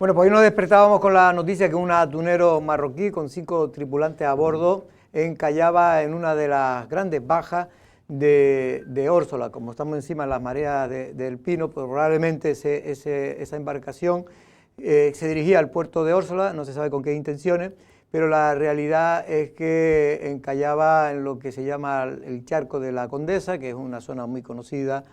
Bueno, pues hoy nos despertábamos con la noticia que un atunero marroquí con 5 tripulantes a bordo encallaba en una de las grandes bajas de Órsola. Como estamos encima de las mareas del Pino, pues probablemente esa embarcación se dirigía al puerto de Órsola, no se sabe con qué intenciones, pero la realidad es que encallaba en lo que se llama el charco de la Condesa, que es una zona muy conocida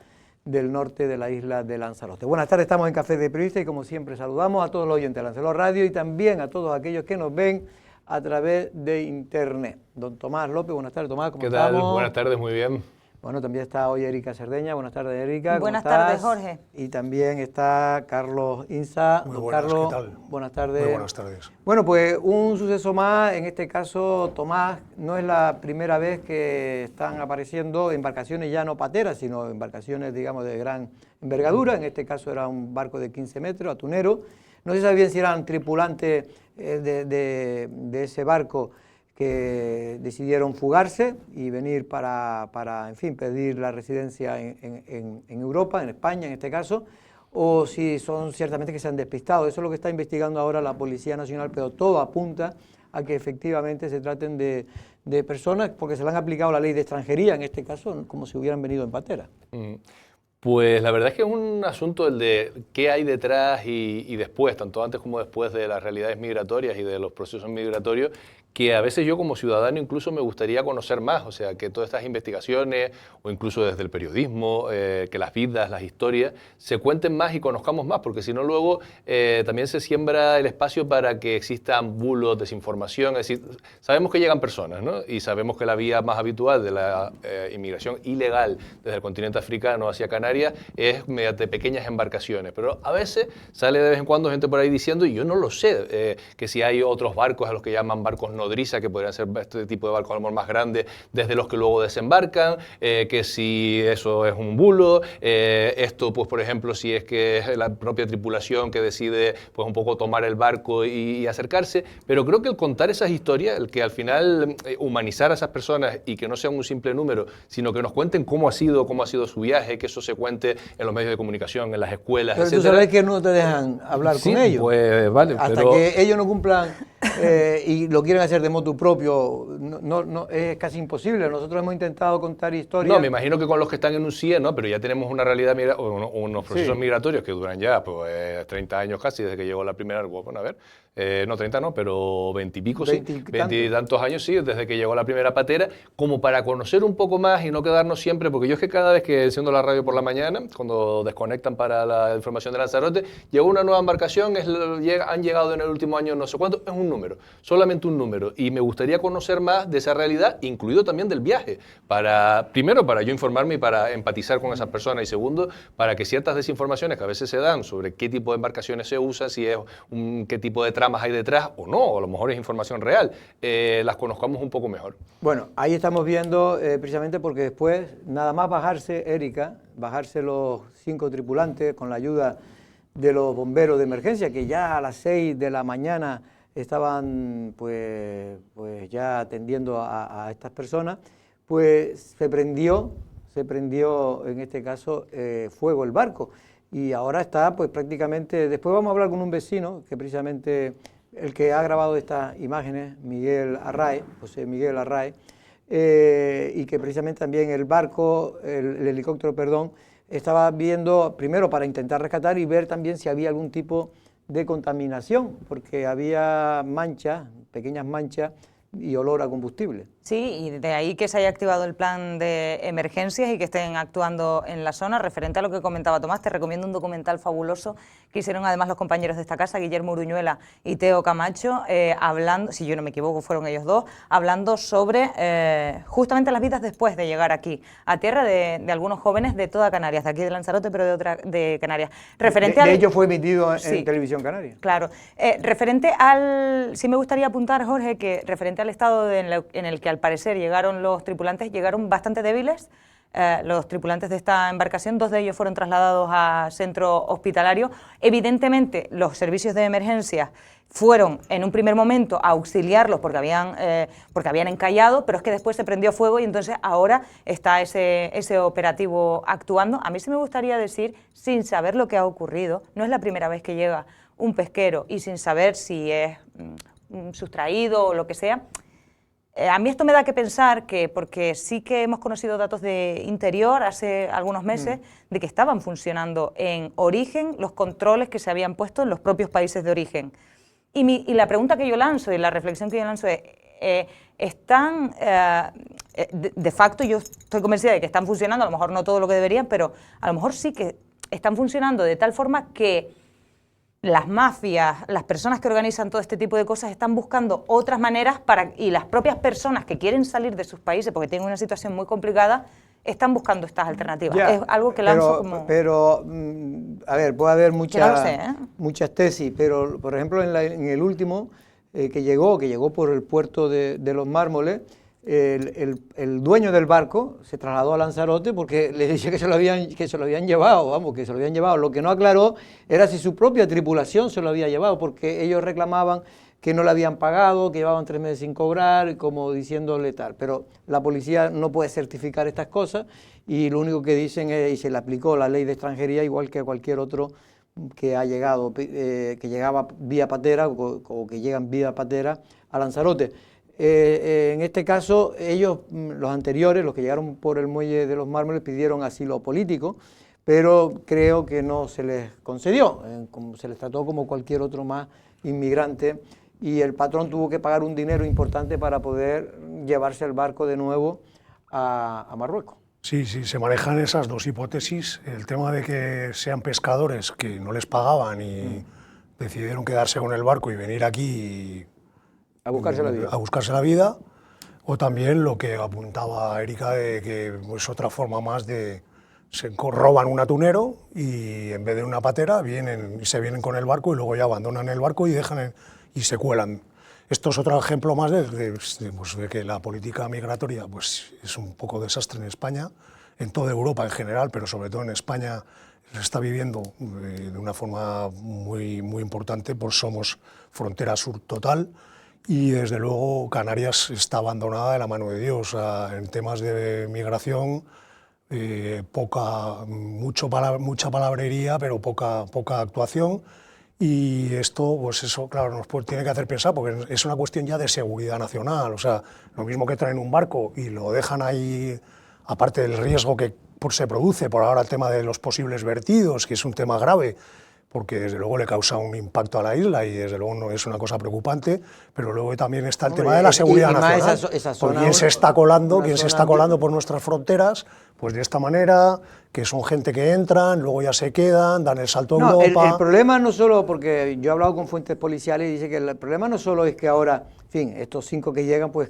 del norte de la isla de Lanzarote. Buenas tardes, estamos en Café de Periodista y como siempre saludamos a todos los oyentes de Lanzarote Radio y también a todos aquellos que nos ven a través de internet. Don Tomás López, buenas tardes, Tomás, ¿cómo estamos? ¿Qué tal? Buenas tardes, muy bien. Bueno, también está hoy Erika Cerdeña. Buenas tardes, Erika. ¿Cómo Buenas estás? tardes, Jorge. Y también está Carlos Insa. Muy Don buenas, Carlos, ¿qué tal? buenas tardes. Muy buenas tardes. Bueno, pues un suceso más, en este caso, Tomás, no es la primera vez que están apareciendo embarcaciones ya no pateras, sino embarcaciones, digamos, de gran envergadura. En este caso era un barco de 15 metros, atunero. No se sabe bien si eran tripulantes de ese barco que decidieron fugarse y venir para en fin, pedir la residencia en Europa, en España en este caso, o si son ciertamente que se han despistado. Eso es lo que está investigando ahora la Policía Nacional, pero todo apunta a que efectivamente se traten de personas, porque se le han aplicado la ley de extranjería, en este caso, como si hubieran venido en patera. Pues la verdad es que es un asunto el de qué hay detrás y después, tanto antes como después de las realidades migratorias y de los procesos migratorios, que a veces yo como ciudadano incluso me gustaría conocer más, o sea, que todas estas investigaciones o incluso desde el periodismo, que las vidas, las historias, se cuenten más y conozcamos más, porque si no luego también se siembra el espacio para que existan bulos, desinformación, es decir, sabemos que llegan personas, ¿no? Y sabemos que la vía más habitual de la inmigración ilegal desde el continente africano hacia Canarias es mediante pequeñas embarcaciones, pero a veces sale de vez en cuando gente por ahí diciendo, y yo no lo sé, que si hay otros barcos a los que llaman barcos nodriza, que podrían ser este tipo de barcos a lo mejor más grandes, desde los que luego desembarcan, que si eso es un bulo, esto pues por ejemplo si es que es la propia tripulación que decide pues un poco tomar el barco y acercarse, pero creo que el contar esas historias, el que al final humanizar a esas personas y que no sean un simple número, sino que nos cuenten cómo ha sido su viaje, que eso se cuente en los medios de comunicación, en las escuelas, pero etcétera. tú sabes que no te dejan hablar Sí, con ellos. Pues vale, hasta pero que ellos no cumplan y lo quieren hacer de motu propio, no, es casi imposible. Nosotros hemos intentado contar historias. No, me imagino que con los que están en un CIE, ¿no? Pero ya tenemos una realidad, unos procesos migratorios que duran ya pues 30 años casi, desde que llegó la primera, bueno, a ver, no 30 no, pero 20 y pico, 20 y tantos años, sí, desde que llegó la primera patera, como para conocer un poco más y no quedarnos siempre, porque yo es que cada vez que enciendo la radio por la mañana, cuando desconectan para la información de Lanzarote, llegó una nueva embarcación, han llegado en el último año no sé cuánto, es un número, solamente un número, y me gustaría conocer más de esa realidad, incluido también del viaje, primero para yo informarme y para empatizar con esas personas, y segundo, para que ciertas desinformaciones que a veces se dan sobre qué tipo de embarcaciones se usan, si es qué tipo de tramas hay detrás o no, o a lo mejor es información real, las conozcamos un poco mejor. Bueno, ahí estamos viendo precisamente porque después, nada más bajarse, Erika, bajarse los 5 tripulantes con la ayuda de los bomberos de emergencia, que ya a las 6 de la mañana estaban pues ya atendiendo a estas personas, pues se prendió en este caso fuego el barco. Y ahora está pues prácticamente, después vamos a hablar con un vecino, que precisamente el que ha grabado estas imágenes, José Miguel Arrae, y que precisamente también el barco, el helicóptero, perdón, estaba viendo primero para intentar rescatar y ver también si había algún tipo de contaminación, porque había manchas, pequeñas manchas y olor a combustible. Sí, y de ahí que se haya activado el plan de emergencias y que estén actuando en la zona. Referente a lo que comentaba Tomás, te recomiendo un documental fabuloso que hicieron además los compañeros de esta casa, Guillermo Uruñuela y Teo Camacho, hablando, si yo no me equivoco, fueron ellos dos, hablando sobre justamente las vidas después de llegar aquí, a tierra de algunos jóvenes de toda Canarias, de aquí de Lanzarote, pero de Canarias. Referente de hecho fue emitido en Televisión Canaria. Claro. Sí me gustaría apuntar, Jorge, que referente al estado en el que al parecer llegaron los tripulantes, llegaron bastante débiles. Los tripulantes de esta embarcación, 2 de ellos fueron trasladados a centro hospitalario. Evidentemente, los servicios de emergencia fueron en un primer momento a auxiliarlos porque habían encallado, pero es que después se prendió fuego y entonces ahora está ese operativo actuando. A mí sí me gustaría decir, sin saber lo que ha ocurrido, no es la primera vez que llega un pesquero y sin saber si es sustraído o lo que sea. A mí esto me da que pensar que, porque sí que hemos conocido datos de Interior hace algunos meses, de que estaban funcionando en origen los controles que se habían puesto en los propios países de origen. Y la pregunta que yo lanzo y la reflexión que yo lanzo es, están, de facto yo estoy convencida de que están funcionando, a lo mejor no todo lo que deberían, pero a lo mejor sí que están funcionando de tal forma que las mafias, las personas que organizan todo este tipo de cosas están buscando otras maneras y las propias personas que quieren salir de sus países porque tienen una situación muy complicada, están buscando estas alternativas. Ya, es algo que lanzo como... Pero, a ver, puede haber no lo sé, muchas tesis, pero, por ejemplo, en el último que llegó por el puerto de Los Mármoles, el dueño del barco se trasladó a Lanzarote porque le decía que se lo habían llevado, vamos, que se lo habían llevado. Lo que no aclaró era si su propia tripulación se lo había llevado, porque ellos reclamaban que no le habían pagado, que llevaban 3 meses sin cobrar, como diciéndole tal. Pero la policía no puede certificar estas cosas y lo único que dicen es, y se le aplicó la ley de extranjería igual que a cualquier otro que ha llegado, que llegaba vía patera o que llegan vía patera a Lanzarote. En este caso, ellos, los anteriores, los que llegaron por el muelle de Los Mármoles, pidieron asilo político, pero creo que no se les concedió, se les trató como cualquier otro más inmigrante, y el patrón tuvo que pagar un dinero importante para poder llevarse el barco de nuevo a Marruecos. Sí, sí, se manejan esas dos hipótesis. El tema de que sean pescadores que no les pagaban y decidieron quedarse con el barco y venir aquí a buscarse la vida. A buscarse la vida, o también lo que apuntaba Erika, de que es otra forma más de... Se roban un atunero y en vez de una patera se vienen con el barco y luego ya abandonan el barco y y se cuelan. Esto es otro ejemplo más de que la política migratoria pues, es un poco desastre en España, en toda Europa en general, pero sobre todo en España se está viviendo de una forma muy, muy importante, pues somos frontera sur total. Y desde luego Canarias está abandonada de la mano de Dios. En temas de migración, mucha palabrería, pero poca actuación. Y esto, pues eso, claro, nos tiene que hacer pensar, porque es una cuestión ya de seguridad nacional. O sea, lo mismo que traen un barco y lo dejan ahí, aparte del riesgo que se produce por ahora el tema de los posibles vertidos, que es un tema grave, porque desde luego le causa un impacto a la isla y desde luego no es una cosa preocupante, pero luego también está el tema de la seguridad nacional. ¿Quién se está colando por nuestras fronteras? Pues de esta manera, que son gente que entran, luego ya se quedan, dan el salto a Europa. El problema no solo, porque yo he hablado con fuentes policiales y dice que el problema no solo es que ahora, en fin, estos 5 que llegan, pues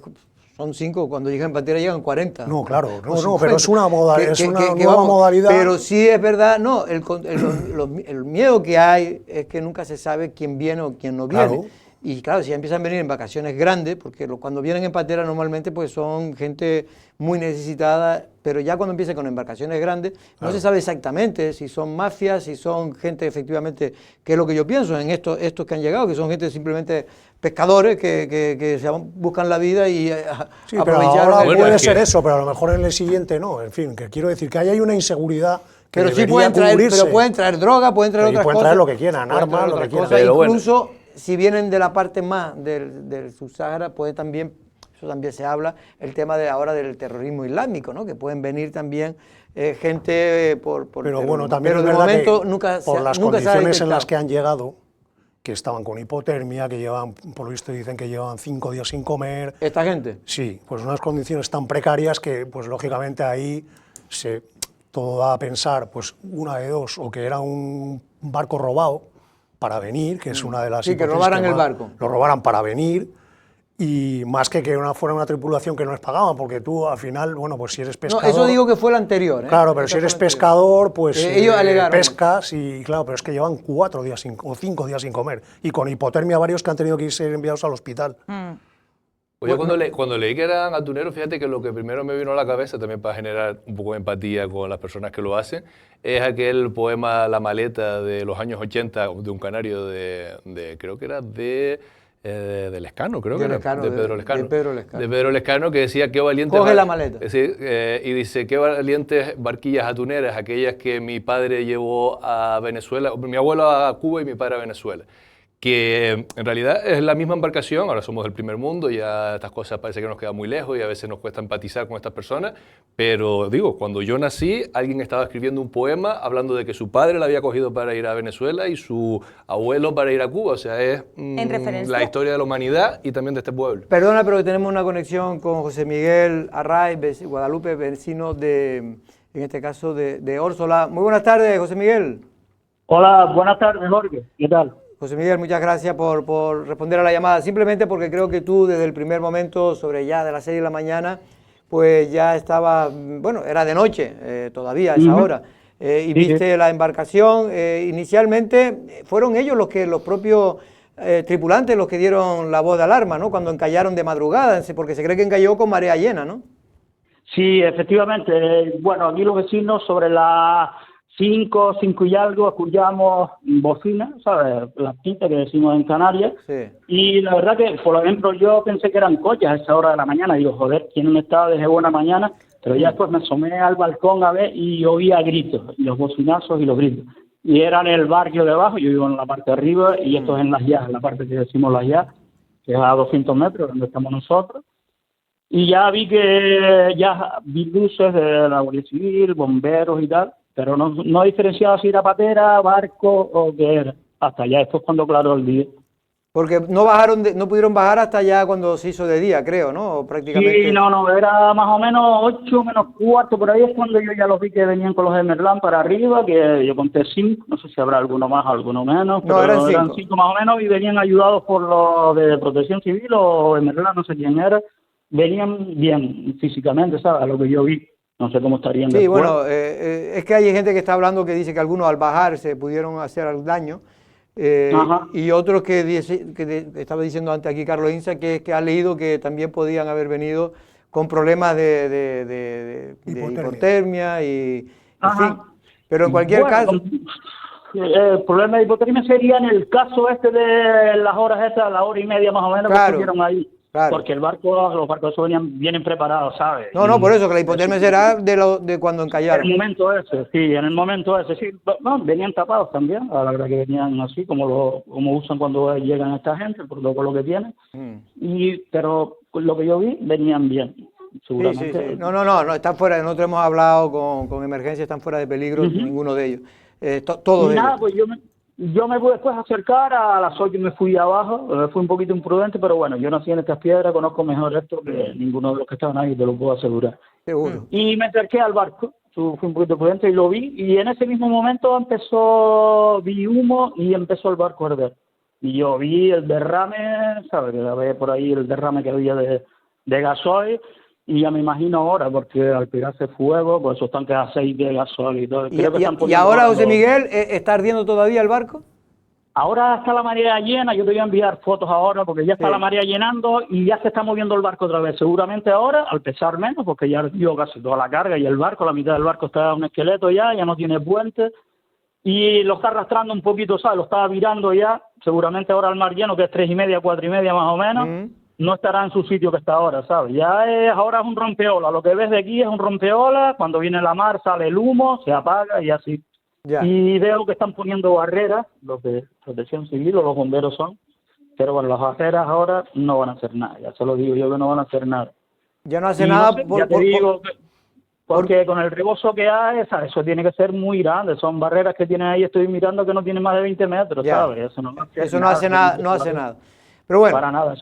son 5, cuando llegan en patera llegan 40. No, claro, pero es una nueva modalidad. Pero sí es verdad, no, el miedo que hay es que nunca se sabe quién viene o quién no viene. Claro. Y claro, si ya empiezan a venir en vacaciones grandes, porque cuando vienen en patera normalmente pues son gente muy necesitada, pero ya cuando empiezan con embarcaciones grandes, no se sabe exactamente si son mafias, si son gente efectivamente, que es lo que yo pienso en estos que han llegado, que son gente simplemente pescadores que buscan la vida y sí, aprovechar. Pero puede ser eso, pero a lo mejor en el siguiente no. En fin, que quiero decir que ahí hay una inseguridad que pero sí pueden traer droga, pueden traer otras cosas. Pueden traer lo que quieran, armas, lo que quieran. Incluso si vienen de la parte más del subsahara, puede también, eso también se habla, el tema de ahora del terrorismo islámico, ¿no? Que pueden venir también gente por pero bueno, también pero es de verdad momento que nunca por las nunca condiciones en las que han llegado, que estaban con hipotermia, que llevan, por lo visto dicen que llevan 5 días sin comer. ¿Esta gente? Sí, pues unas condiciones tan precarias que, pues lógicamente ahí todo da a pensar, pues una de dos, o que era un barco robado para venir, que es una de las hipótesis. Sí, que robaran el barco. Lo robaran para venir, y más que fuera una tripulación que no les pagaban, porque tú al final, bueno, pues si eres pescador... No, eso digo que fue el anterior, ¿eh? Claro, pero si eres pescador, pues ellos alegaron, pescas, y claro, pero es que llevan 4 días o 5 días sin comer, y con hipotermia varios que han tenido que ser enviados al hospital. Pues yo cuando leí que eran atuneros, fíjate que lo que primero me vino a la cabeza, también para generar un poco de empatía con las personas que lo hacen, es aquel poema La maleta de los años 80 de un canario creo que era de Lescano, creo que era, de Pedro Lescano. De Pedro Lescano, que decía qué valientes... Coge la maleta. Y dice, qué valientes barquillas atuneras, aquellas que mi padre llevó a Venezuela, mi abuelo a Cuba y mi padre a Venezuela. que en realidad es la misma embarcación, ahora somos del primer mundo, ya estas cosas parece que nos quedan muy lejos y a veces nos cuesta empatizar con estas personas, pero digo, cuando yo nací, alguien estaba escribiendo un poema hablando de que su padre la había cogido para ir a Venezuela y su abuelo para ir a Cuba, o sea, es En referencia. la historia de la humanidad y también de este pueblo. Perdona, pero tenemos una conexión con José Miguel Arraiz, Guadalupe, vecino de, en este caso, de Órsola. Muy buenas tardes, José Miguel. Hola, buenas tardes, Jorge. ¿Qué tal? José Miguel, muchas gracias por responder a la llamada. Simplemente porque creo que tú desde el primer momento, sobre ya de las 6 de la mañana, pues ya estaba, bueno, era de noche todavía a esa hora, y viste la embarcación. Inicialmente fueron ellos los propios tripulantes los que dieron la voz de alarma, ¿no? Cuando encallaron de madrugada, porque se cree que encalló con marea llena, ¿no? Sí, efectivamente. Bueno, aquí los vecinos sobre las 5 y algo escuchamos bocinas, ¿sabes? Las pintas que decimos en Canarias. Sí. Y la verdad que, por ejemplo, yo pensé que eran coches a esa hora de la mañana. Digo, joder, ¿quién no estaba desde buena mañana? Pero ya después me asomé al balcón a ver y oía gritos, y los bocinazos y los gritos. Y eran en el barrio de abajo, yo vivo en la parte de arriba, y esto es en Las Yas, en la parte que decimos Las Yas, que es a 200 metros donde estamos nosotros. Y ya vi luces de la Guardia Civil, bomberos y tal, pero no diferenciaba si era patera, barco o qué era. Hasta ya después cuando aclaró el día. Porque no pudieron bajar hasta ya cuando se hizo de día, creo, ¿no? Prácticamente. Sí, no, era más o menos 8 menos cuarto, por ahí es cuando yo ya los vi que venían con los Emerland para arriba, que yo conté 5, no sé si habrá alguno más o alguno menos, No, pero eran 5 más o menos y venían ayudados por los de Protección Civil o Emerland, no sé quién era, venían bien físicamente, ¿sabes? A lo que yo vi. No sé cómo estarían Sí, después. bueno, es que hay gente que está hablando que dice que algunos al bajar se pudieron hacer daño, y otros que estaba diciendo antes aquí Carlos Insa, que ha leído que también podían haber venido con problemas de hipotermia y en fin. Pero en cualquier caso... El problema de hipotermia sería en el caso este de las horas estas, la hora y media más o menos, que estuvieron ahí. Claro. Porque los barcos vienen preparados, ¿sabes? No, por eso, que la hipotermia será de cuando encallaron. En el momento ese, sí. No, venían tapados también, la verdad que venían así, como usan cuando llegan esta gente, por lo que tienen. Pero lo que yo vi, venían bien, seguramente. Sí. No, están fuera, nosotros hemos hablado con emergencia, están fuera de peligro, ninguno de ellos. Todos ellos. Pues yo me pude después acercar a las 8 y me fui abajo, fui un poquito imprudente, pero bueno, yo nací en estas piedras, conozco mejor esto que ninguno de los que estaban ahí, te lo puedo asegurar. Seguro. Y me acerqué al barco, fui un poquito prudente y lo vi, y en ese mismo momento vi humo y empezó el barco a arder. Y yo vi el derrame, ¿sabes? Que había por ahí el derrame que había de gasoil. Y ya me imagino ahora, porque al pegarse fuego, pues esos tanques de aceite, de gasoil y todo. ¿Y ahora, José Miguel, está ardiendo todavía el barco? Ahora está la marea llena, yo te voy a enviar fotos ahora, porque ya está la marea llenando y ya se está moviendo el barco otra vez. Seguramente ahora, al pesar menos, porque ya dio casi toda la carga y el barco, la mitad del barco está un esqueleto ya no tiene puente. Y lo está arrastrando un poquito, ¿sabes? Lo está virando ya. Seguramente ahora el mar lleno, que es 3:30, 4:30 más o menos. No estará en su sitio que está ahora, ¿sabes? Ahora es un rompeola, lo que ves de aquí es un rompeola, cuando viene la mar sale el humo, se apaga y así. Ya. Y veo que están poniendo barreras, los de Protección Civil o los bomberos son, pero bueno, las barreras ahora no van a hacer nada, ya se lo digo yo que no van a hacer nada. Ya no hace nada porque con el rebozo que hay, ¿sabes? Eso tiene que ser muy grande, son barreras que tienen ahí, estoy mirando que no tienen más de 20 metros, ¿sabes? Eso no hace nada. Pero bueno, para nada,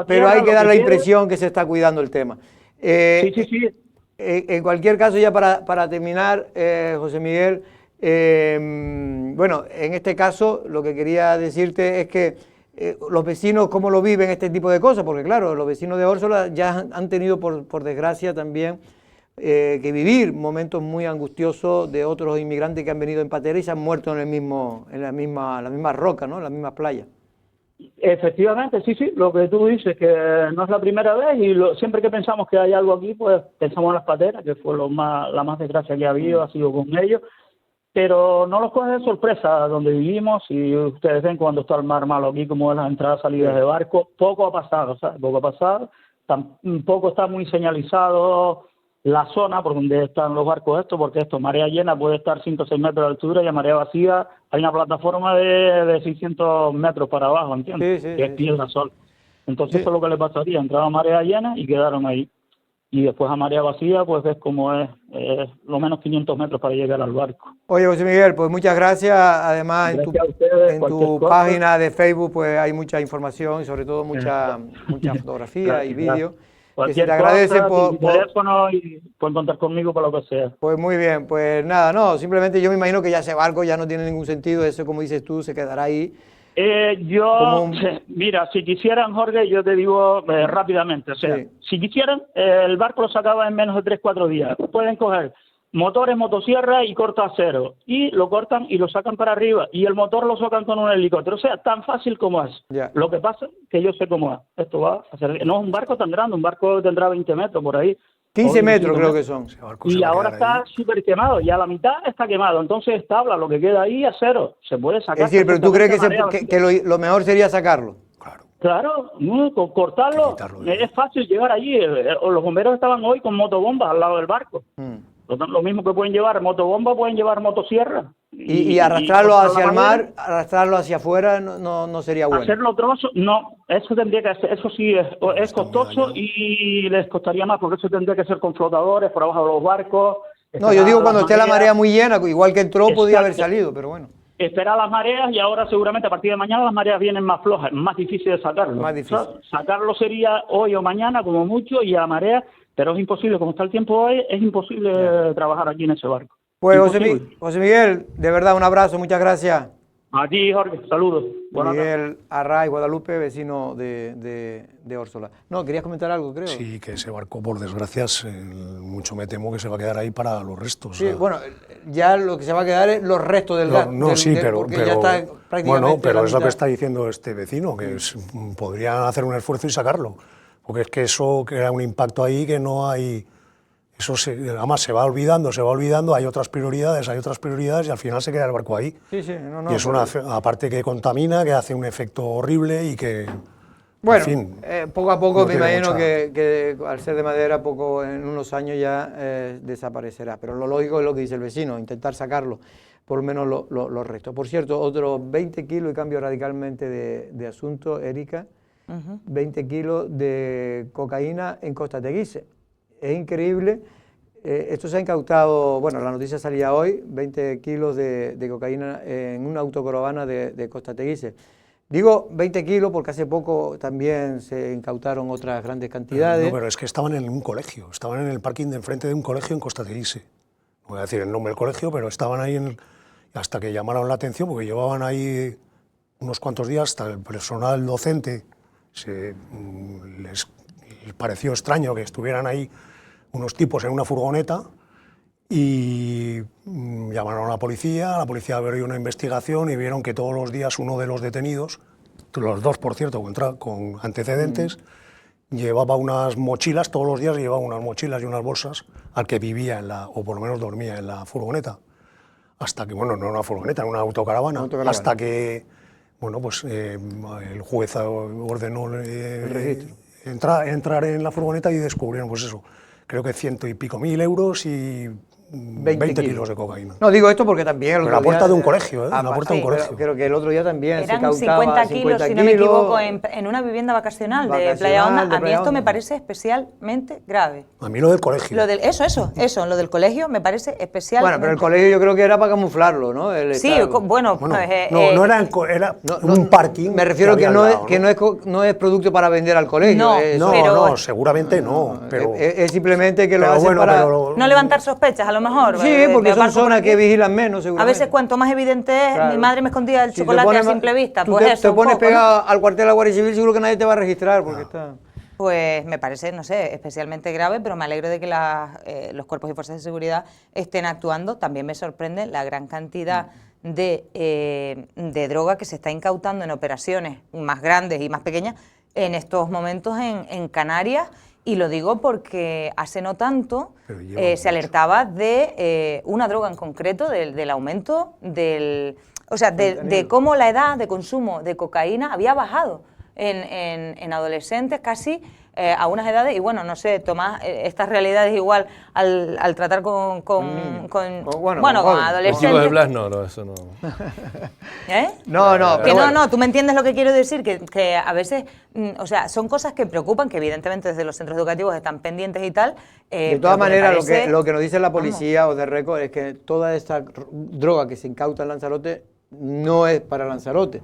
pero hay que dar la impresión que se está cuidando el tema. Sí. En cualquier caso, ya para terminar, José Miguel, bueno, en este caso lo que quería decirte es que los vecinos, ¿cómo lo viven este tipo de cosas? Porque claro, los vecinos de Órsola ya han tenido, por desgracia también, que vivir momentos muy angustiosos de otros inmigrantes que han venido en patera y se han muerto en la misma roca, ¿no? En las mismas playas. Efectivamente, sí, lo que tú dices, que no es la primera vez y siempre que pensamos que hay algo aquí, pues pensamos en las pateras, que fue la más desgracia que ha habido, ha sido con ellos, pero no los coge de sorpresa donde vivimos y ustedes ven cuando está el mar malo aquí, como es las entradas y salidas de barco, poco ha pasado, ¿sabes? Poco ha pasado, tampoco está muy señalizado la zona por donde están los barcos estos, porque esto, marea llena puede estar 5 o 6 metros de altura y a marea vacía hay una plataforma de 600 metros para abajo, ¿entiendes? Sí, sí, que es sí, tierra sol. Entonces Sí. eso es lo que le pasaría, entraba a marea llena y quedaron ahí. Y después a marea vacía, pues ves cómo es lo menos 500 metros para llegar al barco. Oye, José Miguel, pues muchas gracias. Además, Gracias a ustedes, en cualquier tu cosa. página de Facebook pues hay mucha información y sobre todo mucha fotografía y Gracias. vídeo. Que se Cualquier te agradece cosa, por, mi teléfono y pueden contar conmigo para lo que sea. Pues muy bien, pues nada, no, simplemente yo me imagino que ya ese barco ya no tiene ningún sentido, eso como dices tú, se quedará ahí. Como Mira, si quisieran, Jorge, yo te digo rápidamente, o sea, Sí. si quisieran, el barco lo sacaba en menos de 3-4 días. Pueden coger motores, motosierra y corta acero, y lo cortan y lo sacan para arriba, y el motor lo sacan con un helicóptero, o sea, tan fácil como es. Ya. Lo que pasa es que yo sé cómo es. Esto va a ser, no es un barco tan grande, un barco tendrá 20 metros por ahí. 15 o metros 25 creo que son. Ese barco se Y va a ahora quedar está ahí. súper quemado, ya la mitad está quemado, entonces tabla, lo que queda ahí acero, se puede sacar. Es decir, pero tú crees que, perfectamente que lo mejor sería sacarlo. Claro. Claro, cortarlo, Quitarlo de ahí. es fácil llegar allí. Los bomberos estaban hoy con motobombas al lado del barco. Lo mismo que pueden llevar motobomba, pueden llevar motosierra. Y arrastrarlo cortar hacia la el madera, mar, arrastrarlo hacia afuera no sería bueno. hacerlo trozos, no, eso tendría que ser, eso sí es Está muy costoso dañado. y les costaría más, porque eso tendría que ser con flotadores por abajo de los barcos. No, yo digo esperar cuando las esté la marea mareas. muy llena, igual que entró podía haber Exacto. salido, pero bueno. Esperar las mareas y ahora seguramente a partir de mañana las mareas vienen más flojas, más difícil de sacarlo. Más difícil. O sea, sacarlo sería hoy o mañana como mucho y a la marea, pero es imposible, como está el tiempo hoy, es imposible trabajar aquí en ese barco. Pues Imposible. José Miguel, de verdad un abrazo, muchas gracias. A ti, Jorge, saludos. Buenas tardes. Miguel Array, Guadalupe, vecino de Órsola. No, querías comentar algo, creo. Sí, que ese barco, por desgracia, mucho me temo que se va a quedar ahí para los restos. Sí, o sea, bueno, ya lo que se va a quedar es los restos del gas. no, sí, pero, porque ya está prácticamente bueno, pero la es lo que mitad. está diciendo este vecino, que podrían hacer un esfuerzo y sacarlo, porque es que eso crea un impacto ahí que no hay, eso además se va olvidando, hay otras prioridades y al final se queda el barco ahí. Sí, sí, no, Y es aparte que contamina, que hace un efecto horrible y que, bueno, en fin, poco a poco no me tiene imagino mucha- que al ser de madera, poco en unos años ya desaparecerá. Pero lo lógico es lo que dice el vecino, intentar sacarlo, por lo menos los restos. Por cierto, otros 20 kilos, y cambio radicalmente de asunto, Erika, 20 kilos de cocaína en Costa Teguise. Es increíble. Esto se ha incautado, bueno, la noticia salía hoy, 20 kilos de cocaína en una autocaravana de Costa Teguise. Digo 20 kilos porque hace poco también se incautaron otras grandes cantidades. No, pero es que estaban en un colegio, estaban en el parking de enfrente de un colegio en Costa Teguise. No voy a decir el nombre del colegio, pero estaban ahí hasta que llamaron la atención, porque llevaban ahí unos cuantos días, hasta el personal docente les pareció extraño que estuvieran ahí unos tipos en una furgoneta y llamaron a la policía abrió una investigación y vieron que todos los días uno de los detenidos, los dos por cierto con antecedentes, llevaba unas mochilas, todos los días llevaba unas mochilas y unas bolsas al que vivía o por lo menos dormía en la furgoneta. Hasta que, bueno, no una furgoneta, era una autocaravana, hasta que, bueno, pues el juez ordenó entrar en la furgoneta y descubrieron, pues eso, creo que 100 y pico mil euros y 20 kilos de cocaína. No, digo esto porque también... Pero la puerta de un colegio, ¿eh? La puerta de un colegio. Creo que el otro día también se Eran incautaba 50 kilos, si no me equivoco, en una vivienda vacacional de Playa Honda. A mí esto me parece especialmente grave. A mí lo del colegio. Lo lo del colegio me parece especialmente... Bueno, pero el colegio yo creo que era para camuflarlo, ¿no? Sí, bueno, no era un parking. Me refiero que había al lado, no es producto para vender al colegio. No, No, seguramente no. Pero, es simplemente que lo pero hacen bueno, para... No levantar sospechas, a lo mejor. Sí, porque son barco por zonas aquí. que vigilan menos, A seguramente. veces cuanto más evidente es, Claro. mi madre me escondía el Si te chocolate pones a simple vista, tú pues te, eso te un pones poco, ¿no? pegado al cuartel de la Guardia Civil, seguro que nadie te va a registrar, porque está... Pues me parece, no sé, especialmente grave, pero me alegro de que los cuerpos y fuerzas de seguridad estén actuando. También me sorprende la gran cantidad de droga que se está incautando en operaciones más grandes y más pequeñas en estos momentos en Canarias. Y lo digo porque hace no tanto se alertaba de una droga en concreto, del aumento de cómo la edad de consumo de cocaína había bajado en adolescentes casi a unas edades y bueno, no sé, Tomás, estas realidades igual al tratar con adolescentes. Los chicos de Blas no, eso no. ¿Eh? No, Que pero no, tú me entiendes lo que quiero decir, que a veces, o sea, son cosas que preocupan, que evidentemente desde los centros educativos están pendientes y tal. De todas maneras, parece, lo que nos dice la policía o de récord es que toda esta droga que se incauta en Lanzarote no es para Lanzarote,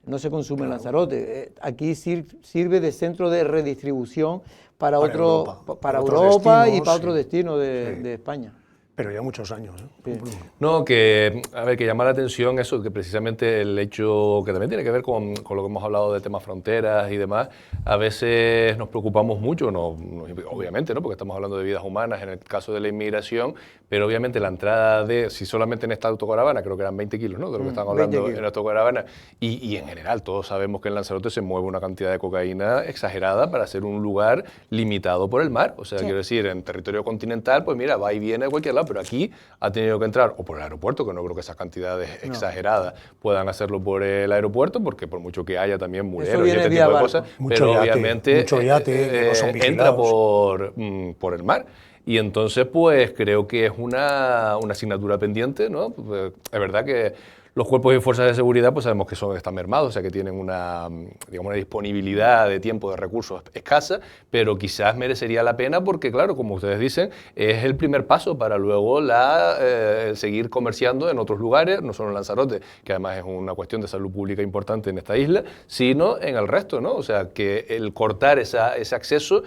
no se consume en Lanzarote. Aquí sirve de centro de redistribución para Europa y para otros destinos de España. Pero ya muchos años. ¿Eh? Sí. No, que llama la atención eso, que precisamente el hecho que también tiene que ver con lo que hemos hablado de temas fronteras y demás, a veces nos preocupamos mucho, obviamente, ¿no? Porque estamos hablando de vidas humanas en el caso de la inmigración, pero obviamente la entrada si solamente en esta autocaravana, creo que eran 20 kilos, ¿no? De lo que estamos hablando en la autocaravana, y en general todos sabemos que en Lanzarote se mueve una cantidad de cocaína exagerada para ser un lugar limitado por el mar, o sea, quiero decir, en territorio continental, pues mira, va y viene a cualquier lado, pero aquí ha tenido que entrar o por el aeropuerto, que no creo que esas cantidades exageradas puedan hacerlo por el aeropuerto, porque por mucho que haya también muleros y este tipo de cosas, pero obviamente entra por el mar. Y entonces, pues creo que es una asignatura pendiente, ¿no? Pues, es verdad que los cuerpos y fuerzas de seguridad pues sabemos que están mermados, o sea que tienen una disponibilidad de tiempo, de recursos escasa, pero quizás merecería la pena porque, claro, como ustedes dicen, es el primer paso para luego seguir comerciando en otros lugares, no solo en Lanzarote, que además es una cuestión de salud pública importante en esta isla, sino en el resto, ¿no? O sea, que el cortar ese acceso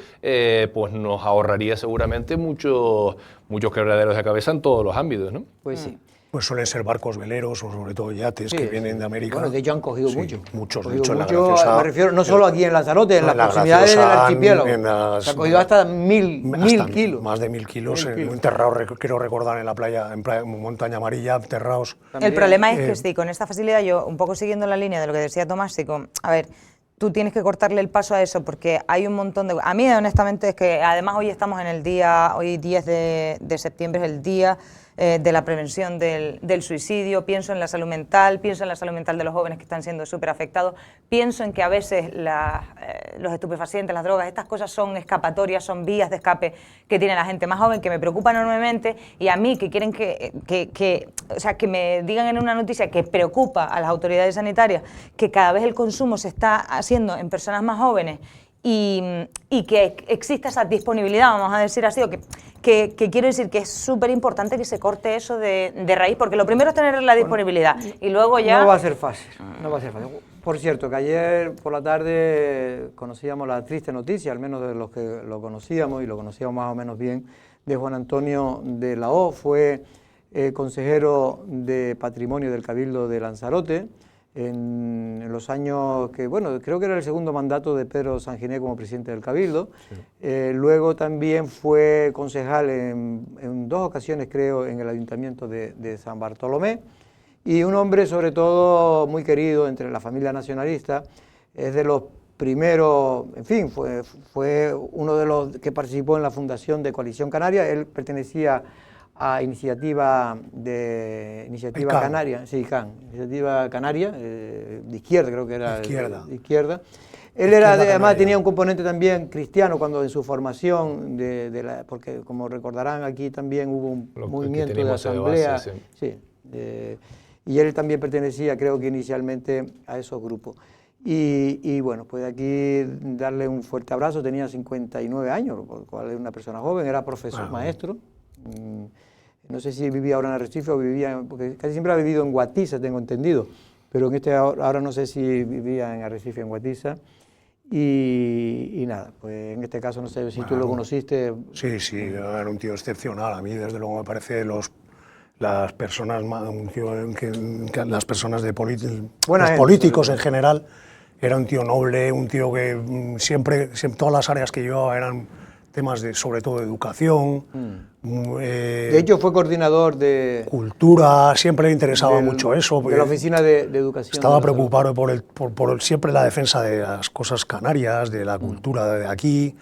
pues nos ahorraría seguramente muchos quebraderos de cabeza en todos los ámbitos, ¿no? Pues sí. Pues suelen ser barcos veleros o sobre todo yates que vienen de América. Bueno, de hecho han cogido muchos. Han de hecho, cogido mucho, me refiero no solo aquí en Lanzarote, en las proximidades del archipiélago. Se ha cogido hasta 1000 kilos. Más de 1000 kilos enterrados, quiero recordar, en la playa, en Montaña Amarilla, enterrados. El problema es que sí, con esta facilidad, yo un poco siguiendo la línea de lo que decía Tomás, a ver, tú tienes que cortarle el paso a eso porque hay un montón de... A mí, honestamente, es que además hoy estamos en el día, hoy 10 de septiembre es el día de la prevención del suicidio, pienso en la salud mental, pienso en la salud mental de los jóvenes que están siendo súper afectados, pienso en que a veces los estupefacientes, las drogas, estas cosas son escapatorias, son vías de escape que tiene la gente más joven, que me preocupan enormemente, y a mí que quieren o sea, que me digan en una noticia que preocupa a las autoridades sanitarias que cada vez el consumo se está haciendo en personas más jóvenes y que exista esa disponibilidad, vamos a decir así, o que quiero decir que es súper importante que se corte eso de raíz, porque lo primero es tener la disponibilidad y luego ya... No va a ser fácil, no va a ser fácil. Por cierto, que ayer por la tarde conocíamos la triste noticia, al menos de los que lo conocíamos, y lo conocíamos más o menos bien, de Juan Antonio de la O, fue consejero de Patrimonio del Cabildo de Lanzarote, en los años que, bueno, creo que era el segundo mandato de Pedro Sanginé como presidente del Cabildo. Luego también fue concejal en 2 ocasiones, creo, en el Ayuntamiento de San Bartolomé, y un hombre sobre todo muy querido entre la familia nacionalista. Es de los primeros, en fin, fue uno de los que participó en la fundación de Coalición Canaria. Él pertenecía a Iniciativa Canaria, sí, Iniciativa Canaria, de izquierda, creo que era. De izquierda. Él era, además tenía un componente también cristiano cuando en su formación, porque como recordarán aquí también hubo un movimiento de asamblea, base, y él también pertenecía, creo que inicialmente, a esos grupos. Y bueno, pues aquí darle un fuerte abrazo, tenía 59 años, por lo cual es una persona joven, era profesor, maestro. No sé si vivía ahora en Arrecife o vivía, porque casi siempre ha vivido en Guatiza, tengo entendido, pero ahora no sé si vivía en Arrecife, en Guatiza. Y nada, pues en este caso no sé si tú lo conociste. Sí, era un tío excepcional. A mí, desde luego, me parece las personas, las personas de los políticos en general, era un tío noble, un tío que siempre todas las áreas que llevaba eran temas sobre todo de educación. De hecho fue coordinador de... Cultura, siempre le interesaba mucho eso. De la oficina de educación. Estaba preocupado por siempre la defensa de las cosas canarias, de la cultura de aquí,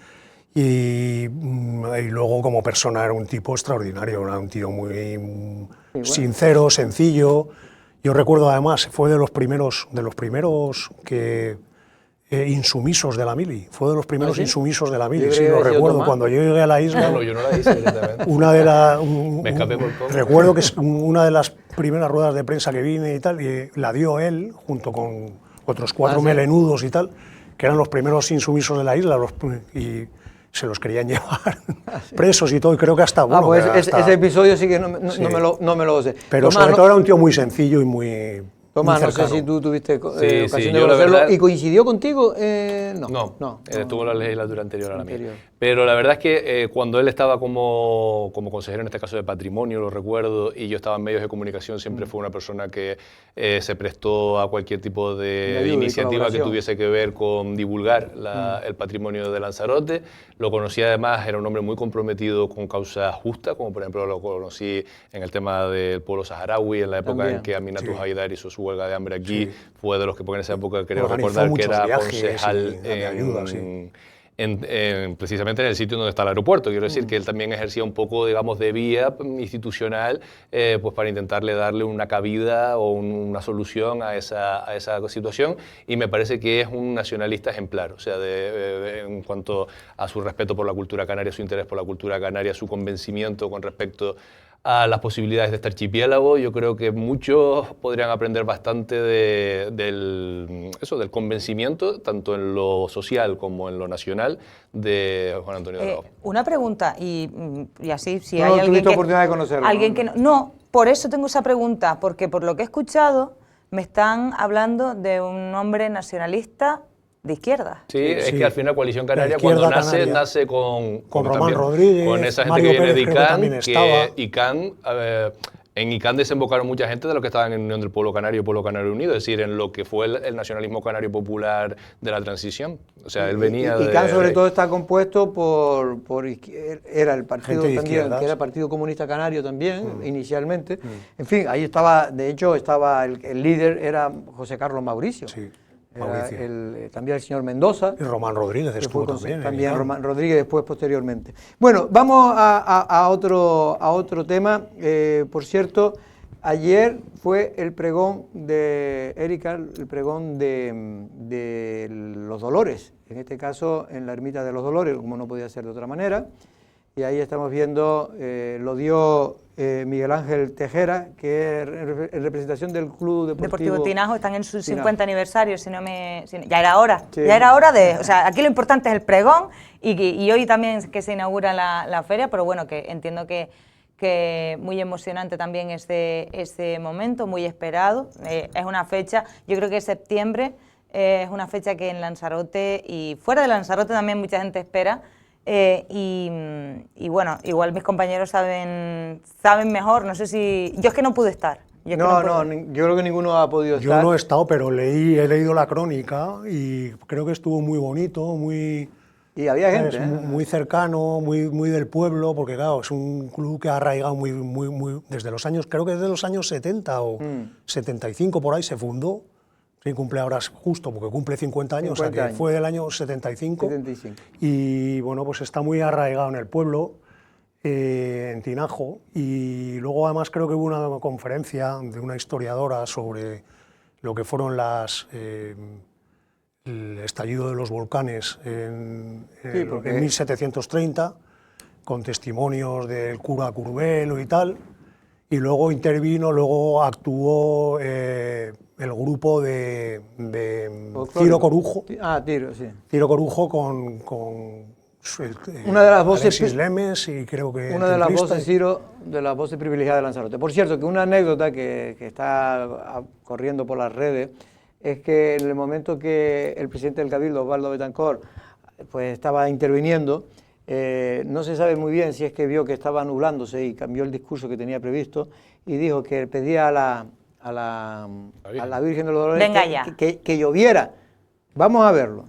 y luego como persona era un tipo extraordinario, era un tío muy sincero, sencillo. Yo recuerdo además, fue de los primeros que insumisos de la mili, fue de los primeros ¿Ah, sí? insumisos de la mili, Yo sí, creo lo que había sido recuerdo. Tomás. Cuando yo llegué a la isla, No, yo no la hice directamente. una de las... Me escapé por poco. Recuerdo que es una de las primeras ruedas de prensa que vine y tal, y la dio él, junto con otros 4 ¿Ah, sí? melenudos y tal, que eran los primeros insumisos de la isla, y se los querían llevar presos y todo, y creo que hasta... Bueno, pues que hasta- ese episodio sí que Sí. no me lo sé. Pero Tomás, sobre todo era un tío muy sencillo y muy Tomás, no cercano. sé si tú tuviste Sí, ocasión sí, de yo la conocerlo. verdad- ¿Y coincidió contigo? No, estuvo en la legislatura anterior a la mía. Anterior. Pero la verdad es que cuando él estaba como consejero, en este caso de patrimonio, lo recuerdo, y yo estaba en medios de comunicación, siempre fue una persona que se prestó a cualquier tipo De de ayuda y iniciativa que colaboración. tuviese que ver con divulgar el patrimonio de Lanzarote. Lo conocí además, era un hombre muy comprometido con causas justas, como por ejemplo lo conocí en el tema del pueblo saharaui, en la época También. en que Aminatou Sí. Haidar hizo su huelga de hambre aquí, Sí. fue de los que en esa época creo Organizó recordar que muchos era viajes concejal y de ayuda, sí. precisamente en el sitio donde está el aeropuerto. Quiero decir que él también ejercía un poco, digamos, de vía institucional, pues para intentarle darle una cabida o una solución a esa situación, y me parece que es un nacionalista ejemplar, o sea, en cuanto a su respeto por la cultura canaria, su interés por la cultura canaria, su convencimiento con respecto a las posibilidades de este archipiélago. Yo creo que muchos podrían aprender bastante del convencimiento, tanto en lo social como en lo nacional, de Juan Antonio Delgado. Una pregunta, y así, si No hay alguien tuviste que... oportunidad de conocerlo, Alguien ¿no? que no, por eso tengo esa pregunta, porque por lo que he escuchado, me están hablando de un hombre nacionalista de izquierda. Sí, es Sí. que al final Coalición La Canaria, izquierda cuando nace, canaria. nace con Román también, Rodríguez, con esa gente Mario que viene Pérez de creo que ICANN, también estaba. ICANN, en ICANN desembocaron mucha gente de los que estaban en Unión del Pueblo Canario y Pueblo Canario Unido, es decir, en lo que fue el nacionalismo canario popular de la transición. O sea, él venía y de... CAN sobre todo está compuesto era el partido Gente de también, izquierdas. que era el Partido Comunista Canario también, inicialmente. En fin, ahí estaba, de hecho, estaba el líder era José Carlos Mauricio. Sí, Era Mauricio. también el señor Mendoza. Y Román Rodríguez que estuvo fue también. también en Román Rodríguez después, posteriormente. Bueno, vamos a otro tema. Por cierto, ayer fue el pregón de Erika, el pregón de los Dolores, en este caso en la Ermita de los Dolores, como no podía ser de otra manera. Y ahí estamos viendo, lo dio Miguel Ángel Tejera, que es en representación del Club Deportivo Tinajo, están en su Tinajo. 50 aniversario, ya era hora, Sí. ya era hora de, o sea, aquí lo importante es el pregón y hoy también que se inaugura la feria, pero bueno, que entiendo que muy emocionante también este momento, muy esperado, es una fecha, yo creo que septiembre es una fecha que en Lanzarote y fuera de Lanzarote también mucha gente espera. Y bueno, igual mis compañeros saben mejor, no sé si... Yo es que no pude estar. Yo es que pude. Yo creo que ninguno ha podido Yo estar. no he estado, pero he leído la crónica y creo que estuvo muy bonito, muy... Y había gente, Es muy cercano, muy del pueblo, porque claro, es un club que ha arraigado muy desde los años, creo que desde los años 70 o 75 por ahí se fundó. Sí, cumple ahora justo, porque cumple 50 años, 50 o sea que años. fue del año 75. 75. Y bueno, pues está muy arraigado en el pueblo, en Tinajo. Y luego además creo que hubo una conferencia de una historiadora sobre lo que fueron el estallido de los volcanes en 1730, con testimonios del cura Curbelo y tal, y luego actuó el grupo de Ciro Corujo, Ciro Corujo con una de las voces Alexis Lemes y creo que una de las Templista. voces, Ciro, de las voces privilegiadas de Lanzarote. Por cierto, que una anécdota que está corriendo por las redes es que en el momento que el presidente del Cabildo, Osvaldo Betancourt, pues estaba interviniendo, no se sabe muy bien si es que vio que estaba nublándose y cambió el discurso que tenía previsto y dijo que pedía a la Virgen de los Dolores Venga ya. que lloviera. Vamos a verlo.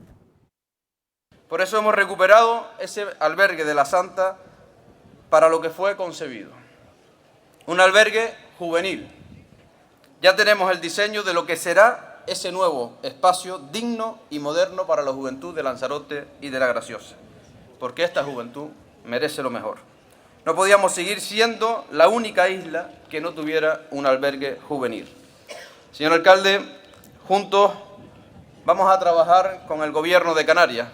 Por eso hemos recuperado ese albergue de la Santa para lo que fue concebido. Un albergue juvenil. Ya tenemos el diseño de lo que será ese nuevo espacio digno y moderno para la juventud de Lanzarote y de La Graciosa. Porque esta juventud merece lo mejor. No podíamos seguir siendo la única isla que no tuviera un albergue juvenil. Señor alcalde, juntos vamos a trabajar con el Gobierno de Canarias,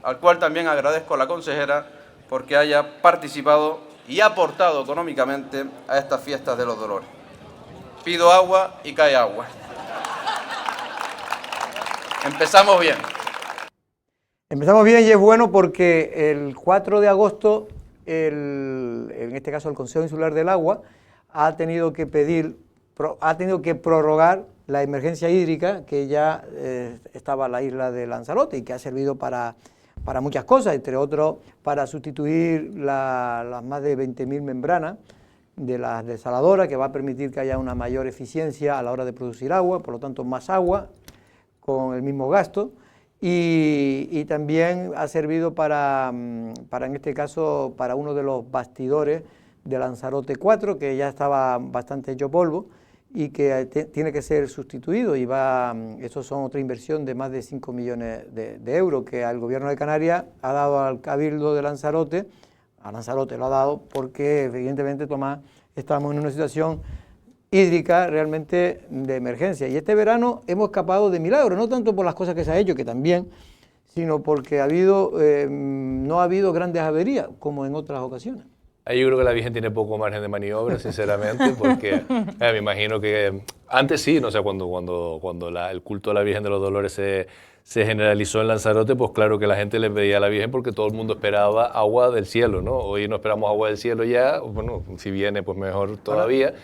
al cual también agradezco a la consejera porque haya participado y aportado económicamente a estas fiestas de los dolores. Pido agua y cae agua. Empezamos bien. Empezamos bien y es bueno porque el 4 de agosto, en este caso el Consejo Insular del Agua, ha tenido que prorrogar la emergencia hídrica que ya estaba en la isla de Lanzarote y que ha servido para muchas cosas, entre otros para sustituir las más de 20.000 membranas de las desaladoras, que va a permitir que haya una mayor eficiencia a la hora de producir agua, por lo tanto más agua con el mismo gasto. Y también ha servido para, en este caso, para uno de los bastidores de Lanzarote 4, que ya estaba bastante hecho polvo y que tiene que ser sustituido. Y eso son otra inversión de más de 5 millones de euros que el Gobierno de Canarias ha dado al Cabildo de Lanzarote. A Lanzarote lo ha dado porque, evidentemente, Tomás, estamos en una situación hídrica realmente de emergencia. Y este verano hemos escapado de milagro, no tanto por las cosas que se ha hecho, que también, sino porque no ha habido grandes averías, como en otras ocasiones. Ahí yo creo que la Virgen tiene poco margen de maniobra, sinceramente, porque me imagino que antes sí, no sé, cuando el culto a la Virgen de los Dolores se generalizó en Lanzarote, pues claro que la gente le pedía a la Virgen porque todo el mundo esperaba agua del cielo, ¿no? Hoy no esperamos agua del cielo ya, bueno, si viene pues mejor todavía.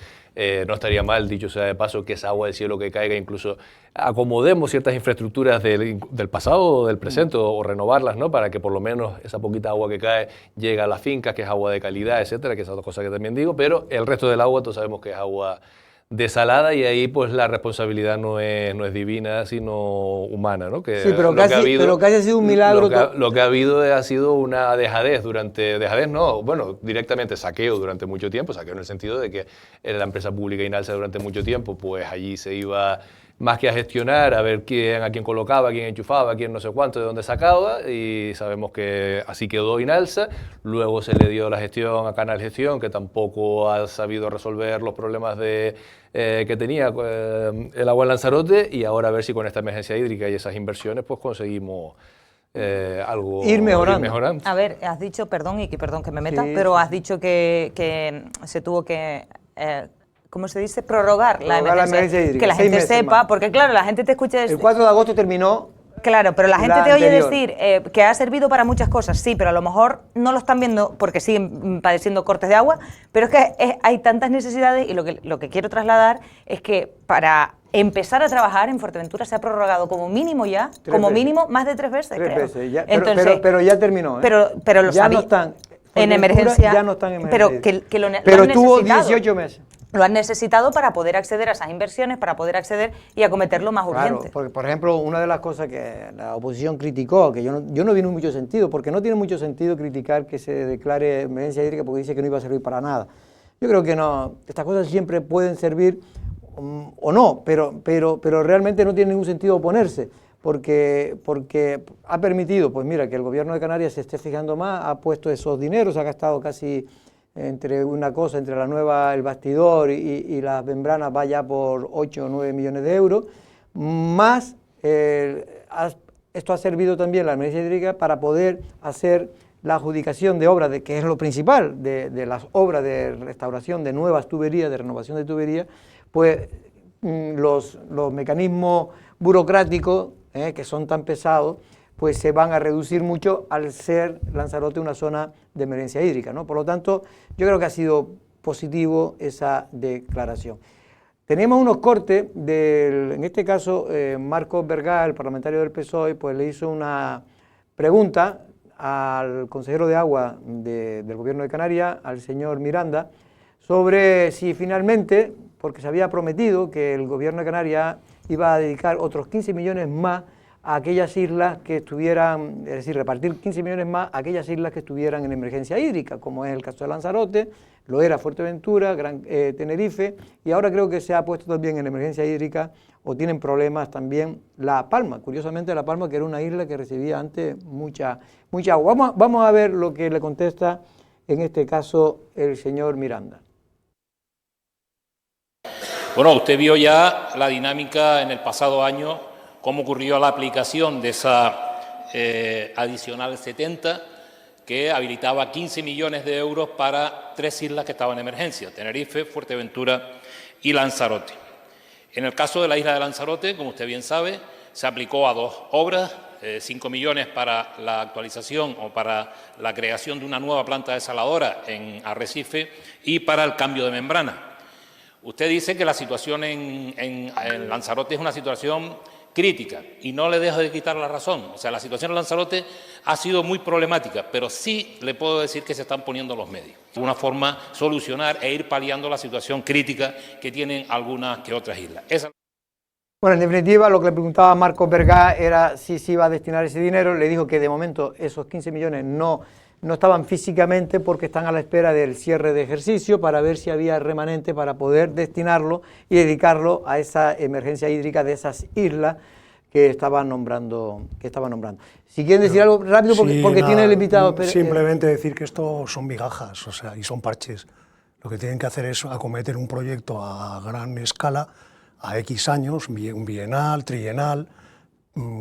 No estaría mal, dicho sea de paso, que esa agua del cielo que caiga, incluso acomodemos ciertas infraestructuras del pasado o del presente o renovarlas, ¿no? Para que por lo menos esa poquita agua que cae llegue a las fincas, que es agua de calidad, etcétera, que es otra cosa que también digo, pero el resto del agua todos sabemos que es agua desalada y ahí pues la responsabilidad no es divina, sino humana, ¿no? Que sí, pero casi ha sido un milagro. Lo que ha habido ha sido una dejadez directamente saqueo durante mucho tiempo, saqueo en el sentido de que la empresa pública Inalsa durante mucho tiempo, pues allí se iba más que a gestionar, a ver a quién colocaba, quién enchufaba, quién no sé cuánto, de dónde sacaba, y sabemos que así quedó Inalsa. Luego se le dio la gestión a Canal Gestión, que tampoco ha sabido resolver los problemas que tenía el agua en Lanzarote, y ahora a ver si con esta emergencia hídrica y esas inversiones pues conseguimos ir mejorando. A ver, has dicho, perdón que me meta, sí, pero has dicho que se tuvo que... ¿cómo se dice? Prorrogar la emergencia hídrica. Que la gente sepa, porque claro, la gente te escucha... El 4 de agosto terminó. Claro, pero la gente te oye decir que ha servido para muchas cosas, sí, pero a lo mejor no lo están viendo porque siguen padeciendo cortes de agua, pero es que hay tantas necesidades y lo que quiero trasladar es que para empezar a trabajar en Fuerteventura se ha prorrogado como mínimo ya, más de 3 veces, Tres creo. veces, ya, entonces, pero ya terminó. Pero lo ya sabía. No están En emergencia. Ya no están en emergencia. Pero tuvo 18 meses. Lo han necesitado para poder acceder a esas inversiones, para poder acceder y acometer lo más urgente. Porque, por ejemplo, una de las cosas que la oposición criticó, que yo no vi en mucho sentido, porque no tiene mucho sentido criticar que se declare emergencia hídrica porque dice que no iba a servir para nada. Yo creo que no, estas cosas siempre pueden servir o no, pero realmente no tiene ningún sentido oponerse, porque ha permitido, pues mira, que el Gobierno de Canarias se esté fijando más, ha puesto esos dineros, ha gastado casi... entre el bastidor y las membranas va ya por 8 o 9 millones de euros, más esto ha servido también la emergencia hídrica para poder hacer la adjudicación de obras, que es lo principal de las obras de restauración de nuevas tuberías, de renovación de tuberías, pues los mecanismos burocráticos que son tan pesados, pues se van a reducir mucho al ser Lanzarote una zona de emergencia hídrica, ¿no? Por lo tanto, yo creo que ha sido positivo esa declaración. Teníamos unos cortes, en este caso, Marcos Vergá, el parlamentario del PSOE, pues le hizo una pregunta al consejero de Agua del Gobierno de Canarias, al señor Miranda, sobre si finalmente, porque se había prometido que el Gobierno de Canarias iba a dedicar otros 15 millones más a aquellas islas que estuvieran, es decir, repartir 15 millones más a aquellas islas que estuvieran en emergencia hídrica, como es el caso de Lanzarote, lo era Fuerteventura, Tenerife, y ahora creo que se ha puesto también en emergencia hídrica, o tienen problemas también La Palma, curiosamente La Palma, que era una isla que recibía antes mucha agua. Vamos a ver lo que le contesta en este caso el señor Miranda. Bueno, usted vio ya la dinámica en el pasado año cómo ocurrió la aplicación de esa adicional 70, que habilitaba 15 millones de euros para 3 islas que estaban en emergencia: Tenerife, Fuerteventura y Lanzarote. En el caso de la isla de Lanzarote, como usted bien sabe, se aplicó a 2 obras, 5 millones para la actualización o para la creación de una nueva planta desaladora en Arrecife y para el cambio de membrana. Usted dice que la situación en Lanzarote es una situación crítica, y no le dejo de quitar la razón. O sea, la situación en Lanzarote ha sido muy problemática, pero sí le puedo decir que se están poniendo los medios. De una forma, solucionar e ir paliando la situación crítica que tienen algunas que otras islas. Bueno, en definitiva, lo que le preguntaba a Marcos Vergá era si se iba a destinar ese dinero. Le dijo que de momento esos 15 millones no estaban físicamente, porque están a la espera del cierre de ejercicio para ver si había remanente para poder destinarlo y dedicarlo a esa emergencia hídrica de esas islas que estaban nombrando. Si quieren decir algo rápido, porque tiene el invitado. Simplemente decir que esto son migajas, o sea, y son parches. Lo que tienen que hacer es acometer un proyecto a gran escala, a X años, un bienal, trienal,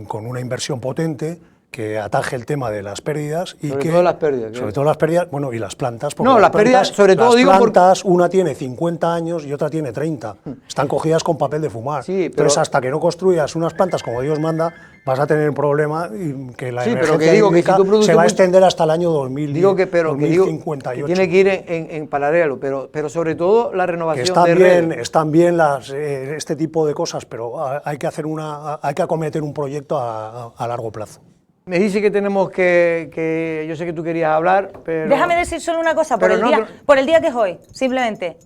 con una inversión potente, que ataje el tema de las pérdidas y sobre todo las pérdidas. Sobre todo las pérdidas, bueno, y las plantas. No, las pérdidas, sobre todo digo las plantas, una tiene 50 años y otra tiene 30. Están cogidas con papel de fumar. Sí, entonces, hasta que no construyas unas plantas como Dios manda, vas a tener un problema, y que la emergencia hídrica se va a extender hasta el año 2058. Que tiene que ir en paralelo, pero sobre todo la renovación están bien este tipo de cosas, pero hay que acometer un proyecto a largo plazo. Me dice que tenemos que yo sé que tú querías hablar, pero... Déjame decir solo una cosa, por el día que es hoy, simplemente,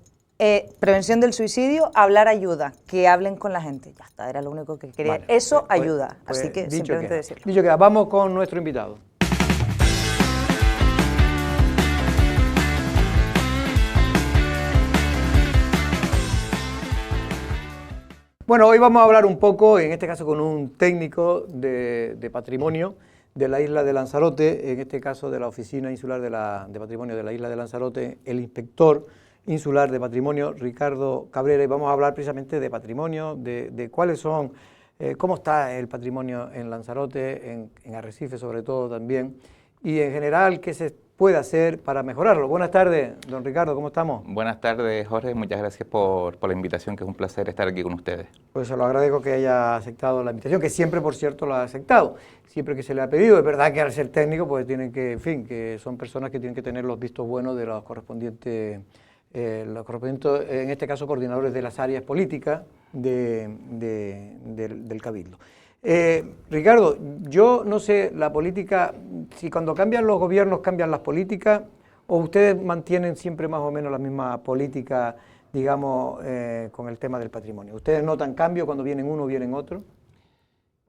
prevención del suicidio, hablar ayuda, que hablen con la gente, ya está, era lo único que quería. Vale, eso ayuda, así que simplemente decirlo. Dicho queda, vamos con nuestro invitado. Bueno, hoy vamos a hablar un poco, en este caso con un técnico de patrimonio de la isla de Lanzarote, en este caso de la Oficina Insular de Patrimonio de la isla de Lanzarote, el inspector insular de patrimonio, Ricardo Cabrera, y vamos a hablar precisamente de patrimonio, de cuáles son, cómo está el patrimonio en Lanzarote, en Arrecife sobre todo también, y en general qué se puede hacer para mejorarlo. Buenas tardes, don Ricardo, ¿cómo estamos? Buenas tardes, Jorge, muchas gracias por la invitación, que es un placer estar aquí con ustedes. Pues se lo agradezco que haya aceptado la invitación, que siempre, por cierto, la ha aceptado, siempre que se le ha pedido. Es verdad que al ser técnico, pues tienen que, en fin, que son personas que tienen que tener los vistos buenos de los correspondientes, en este caso, coordinadores de las áreas políticas del Cabildo. Ricardo, yo no sé, la política, si cuando cambian los gobiernos cambian las políticas, o ustedes mantienen siempre más o menos la misma política, digamos, con el tema del patrimonio. ¿Ustedes notan cambio cuando vienen uno o vienen otro?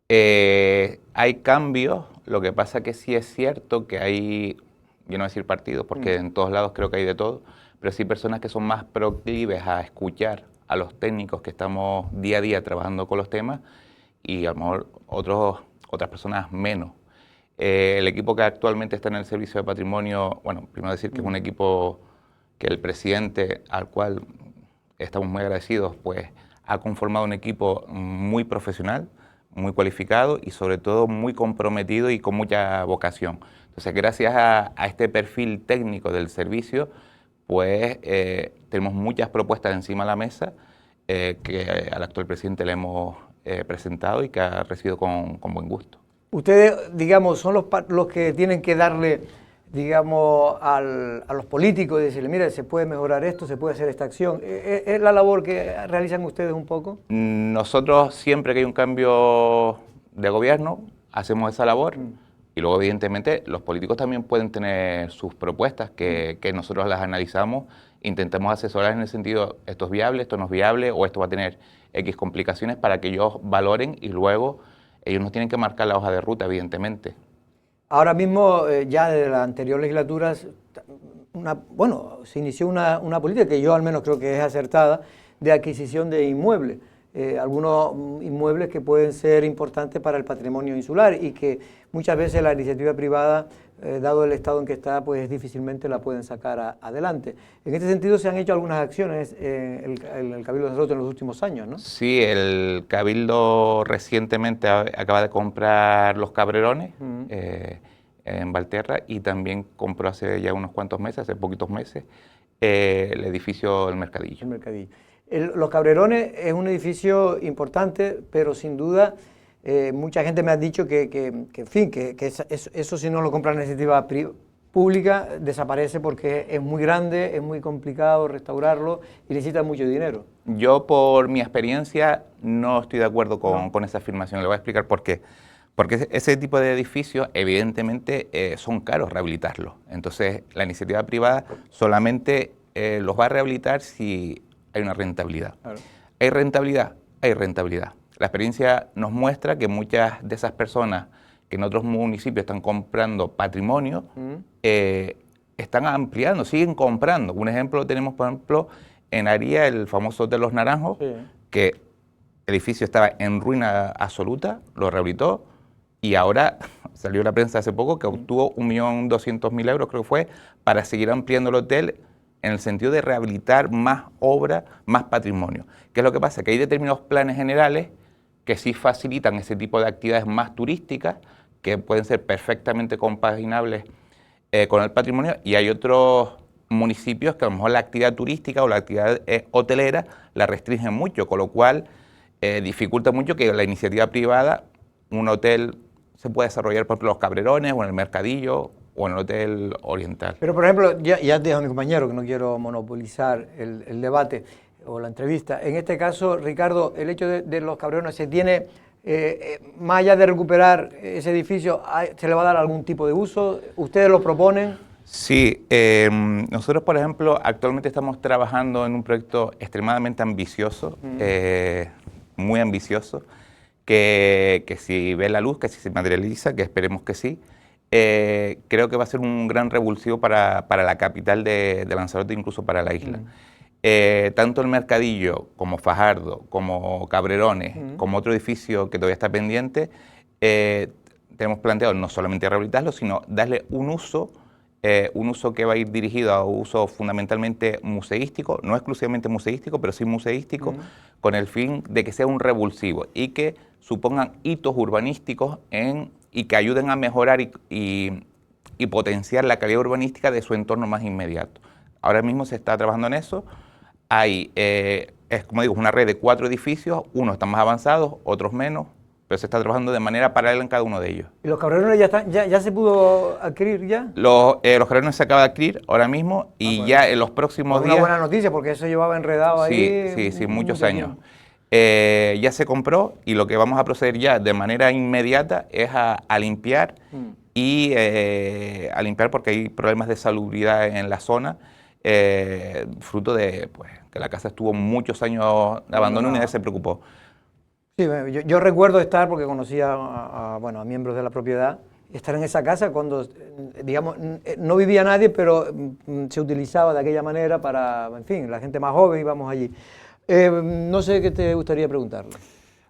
Hay cambios, lo que pasa que sí es cierto que hay, yo no voy a decir partidos, porque en todos lados creo que hay de todo, pero sí personas que son más proclives a escuchar a los técnicos que estamos día a día trabajando con los temas, y a lo mejor otras personas menos. El equipo que actualmente está en el Servicio de Patrimonio, bueno, primero decir que es un equipo que el presidente, al cual estamos muy agradecidos, pues ha conformado un equipo muy profesional, muy cualificado y sobre todo muy comprometido y con mucha vocación. Entonces, gracias a este perfil técnico del servicio, pues tenemos muchas propuestas encima de la mesa que al actual presidente le hemos presentado y que ha recibido con buen gusto. Ustedes, digamos, son los que tienen que darle, digamos, a los políticos y decirle, mira, se puede mejorar esto, se puede hacer esta acción. ¿Es la labor que realizan ustedes un poco? Nosotros, siempre que hay un cambio de gobierno, hacemos esa labor. Y luego, evidentemente, los políticos también pueden tener sus propuestas que nosotros las analizamos, intentamos asesorar en el sentido, esto es viable, esto no es viable, o esto va a tener X complicaciones, para que ellos valoren y luego ellos nos tienen que marcar la hoja de ruta, evidentemente. Ahora mismo, ya de la anterior legislatura, se inició una política que yo al menos creo que es acertada, de adquisición de inmuebles. algunos inmuebles que pueden ser importantes para el patrimonio insular y que muchas veces la iniciativa privada, dado el estado en que está, pues difícilmente la pueden sacar adelante. En este sentido se han hecho algunas acciones en el Cabildo de Lanzarote en los últimos años, ¿no? Sí, el Cabildo recientemente acaba de comprar Los Cabrerones en Valterra y también compró hace ya unos cuantos meses, hace poquitos meses, el edificio El Mercadillo. El Mercadillo. Los Cabrerones es un edificio importante, pero sin duda mucha gente me ha dicho que eso si no lo compra la iniciativa pública desaparece porque es muy grande, es muy complicado restaurarlo y necesita mucho dinero. Yo, por mi experiencia, no estoy de acuerdo con esa afirmación. Le voy a explicar por qué. Porque ese tipo de edificios, evidentemente, son caros rehabilitarlos. Entonces, la iniciativa privada solamente los va a rehabilitar si hay una rentabilidad. Claro. ¿Hay rentabilidad? Hay rentabilidad. La experiencia nos muestra que muchas de esas personas que en otros municipios están comprando patrimonio, están ampliando, siguen comprando. Un ejemplo tenemos, por ejemplo, en Aría, el famoso Hotel Los Naranjos, que el edificio estaba en ruina absoluta, lo rehabilitó y ahora salió la prensa hace poco que obtuvo 1.200.000 euros, creo que fue, para seguir ampliando el hotel en el sentido de rehabilitar más obra, más patrimonio. ¿Qué es lo que pasa? Que hay determinados planes generales que sí facilitan ese tipo de actividades más turísticas, que pueden ser perfectamente compaginables con el patrimonio, y hay otros municipios que a lo mejor la actividad turística o la actividad hotelera la restringen mucho, con lo cual dificulta mucho que la iniciativa privada, un hotel se pueda desarrollar, por ejemplo, Los Cabrerones o en el Mercadillo o en el Hotel Oriental. Pero, por ejemplo, ya dejo a mi compañero, que no quiero monopolizar el debate o la entrevista. En este caso, Ricardo, el hecho de Los Cabrerones, ¿se tiene, más allá de recuperar ese edificio, se le va a dar algún tipo de uso? ¿Ustedes lo proponen? Sí, nosotros, por ejemplo, actualmente estamos trabajando en un proyecto extremadamente ambicioso, muy ambicioso, que si ve la luz, que si se materializa, que esperemos que sí, creo que va a ser un gran revulsivo para la capital de Lanzarote, incluso para la isla. Tanto el Mercadillo, como Fajardo, como Cabrerones, como otro edificio que todavía está pendiente, tenemos planteado no solamente rehabilitarlo, sino darle un uso que va a ir dirigido a uso fundamentalmente museístico, no exclusivamente museístico, pero sí museístico, con el fin de que sea un revulsivo y que supongan hitos urbanísticos y que ayuden a mejorar y potenciar la calidad urbanística de su entorno más inmediato. Ahora mismo se está trabajando en eso. Hay, es como digo, una red de 4 edificios, unos están más avanzados, otros menos, pero se está trabajando de manera paralela en cada uno de ellos. ¿Y los Cabrerones ya se pudo adquirir ya? Los Cabrerones se acaba de adquirir ahora mismo y ya en los próximos días... Una buena noticia, porque eso llevaba enredado ahí... Sí, muchos años. Ya se compró y lo que vamos a proceder ya de manera inmediata es a limpiar y a limpiar porque hay problemas de salubridad en la zona, fruto de que la casa estuvo muchos años de abandono y nadie se preocupó. Sí, yo recuerdo estar, porque conocía a miembros de la propiedad, estar en esa casa cuando, digamos, no vivía nadie, pero se utilizaba de aquella manera para, en fin, la gente más joven íbamos allí. No sé qué te gustaría preguntarle.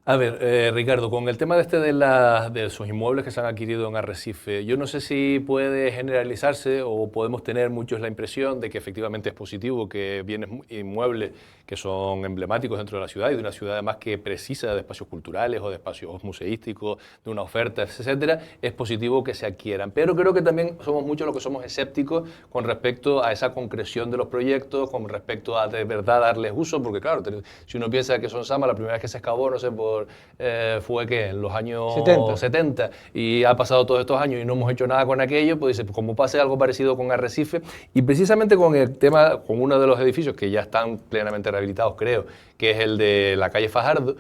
A ver, Ricardo, con el tema de esos inmuebles que se han adquirido en Arrecife, yo no sé si puede generalizarse o podemos tener muchos la impresión de que efectivamente es positivo que bienes inmuebles que son emblemáticos dentro de la ciudad y de una ciudad además que precisa de espacios culturales o de espacios museísticos, de una oferta, etcétera, es positivo que se adquieran. Pero creo que también somos muchos los que somos escépticos con respecto a esa concreción de los proyectos, con respecto a de verdad darles uso, porque claro, si uno piensa que Son Sama la primera vez que se excavó, no sé, fue que en los años 70 y ha pasado todos estos años y no hemos hecho nada con aquello, pues dice, como pase algo parecido con Arrecife y precisamente con el tema, con uno de los edificios que ya están plenamente rehabilitados, creo, que es el de la calle Fajardo,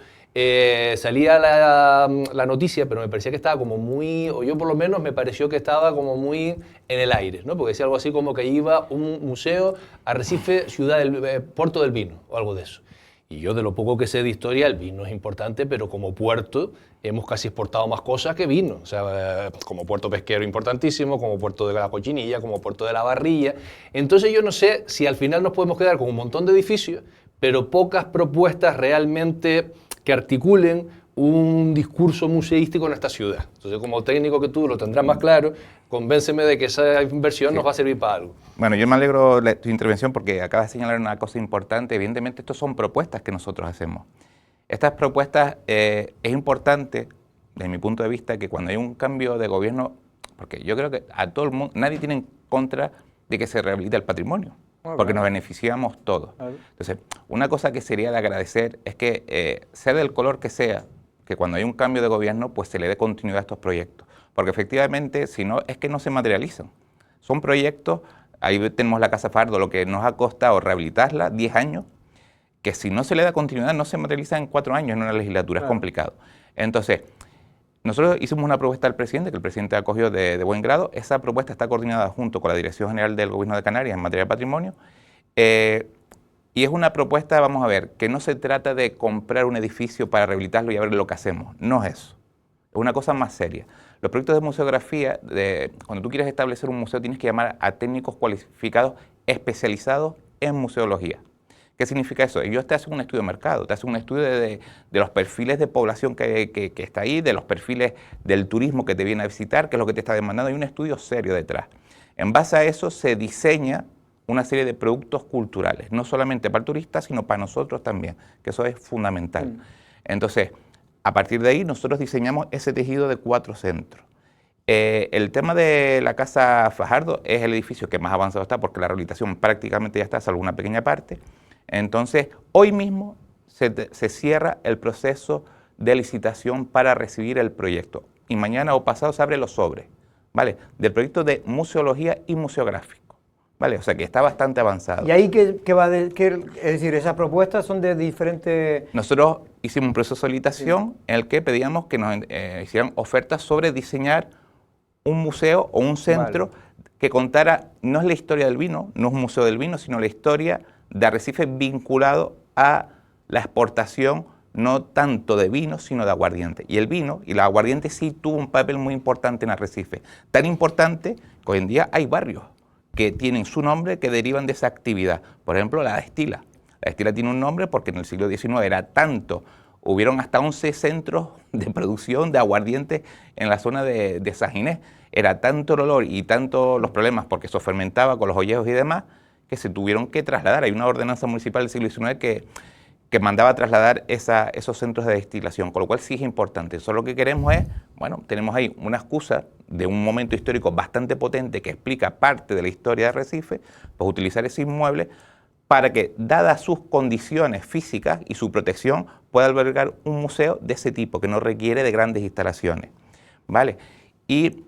salía la noticia, pero me parecía que estaba como muy, o yo por lo menos me pareció que estaba como muy en el aire, ¿no? Porque decía algo así como que iba un museo Arrecife, ciudad del puerto del vino, o algo de eso. Y yo, de lo poco que sé de historia, el vino es importante, pero como puerto hemos casi exportado más cosas que vino. O sea, como puerto pesquero importantísimo, como puerto de la Cochinilla, como puerto de la Barrilla. Entonces yo no sé si al final nos podemos quedar con un montón de edificios, pero pocas propuestas realmente que articulen un discurso museístico en esta ciudad. Entonces, como técnico que tú lo tendrás más claro, convénceme de que esa inversión nos va a servir para algo. Bueno, yo me alegro de tu intervención porque acabas de señalar una cosa importante. Evidentemente, estas son propuestas que nosotros hacemos. Estas propuestas es importante, desde mi punto de vista, que cuando hay un cambio de gobierno, porque yo creo que a todo el mundo, nadie tiene en contra de que se rehabilite el patrimonio, porque nos beneficiamos todos. Entonces, una cosa que sería de agradecer es que, sea del color que sea, que cuando hay un cambio de gobierno, pues se le dé continuidad a estos proyectos. Porque efectivamente, si no, es que no se materializan. Son proyectos, ahí tenemos la Casa Fajardo, lo que nos ha costado rehabilitarla, 10 años, que si no se le da continuidad, no se materializa en 4 años en una legislatura, es complicado. Entonces, nosotros hicimos una propuesta al presidente, que el presidente acogió de buen grado. Esa propuesta está coordinada junto con la Dirección General del Gobierno de Canarias en materia de patrimonio. Y es una propuesta, vamos a ver, que no se trata de comprar un edificio para rehabilitarlo y a ver lo que hacemos. No es eso. Es una cosa más seria. Los proyectos de museografía, cuando tú quieres establecer un museo, tienes que llamar a técnicos cualificados especializados en museología. ¿Qué significa eso? Ellos te hacen un estudio de mercado, te hacen un estudio de los perfiles de población que está ahí, de los perfiles del turismo que te viene a visitar, qué es lo que te está demandando. Hay un estudio serio detrás. En base a eso se diseña una serie de productos culturales, no solamente para el turista, sino para nosotros también, que eso es fundamental. Entonces, a partir de ahí nosotros diseñamos ese tejido de 4 centros. El tema de la Casa Fajardo es el edificio que más avanzado está porque la rehabilitación prácticamente ya está, salvo una pequeña parte. Entonces, hoy mismo se cierra el proceso de licitación para recibir el proyecto y mañana o pasado se abren los sobres, ¿vale? Del proyecto de museología y museográfico, ¿vale? O sea que está bastante avanzado. ¿Y ahí qué va es decir, esas propuestas son de diferentes...? Nosotros hicimos un proceso de licitación en el que pedíamos que nos hicieran ofertas sobre diseñar un museo o un centro que contara, no es la historia del vino, no es un museo del vino, sino la historia de Arrecife vinculado a la exportación no tanto de vino, sino de aguardiente. Y el vino y el aguardiente sí tuvo un papel muy importante en Arrecife. Tan importante que hoy en día hay barrios que tienen su nombre que derivan de esa actividad. Por ejemplo, la Estila. La Estila tiene un nombre porque en el siglo XIX era tanto, hubieron hasta 11 centros de producción de aguardiente en la zona de San Ginés. Era tanto el olor y tanto los problemas porque eso fermentaba con los ollejos y demás, que se tuvieron que trasladar. Hay una ordenanza municipal del siglo XIX que mandaba a trasladar esos centros de destilación, con lo cual sí es importante. Eso lo que queremos es, bueno, tenemos ahí una excusa de un momento histórico bastante potente que explica parte de la historia de Arrecife, pues utilizar ese inmueble para que, dadas sus condiciones físicas y su protección, pueda albergar un museo de ese tipo, que no requiere de grandes instalaciones, ¿vale? Y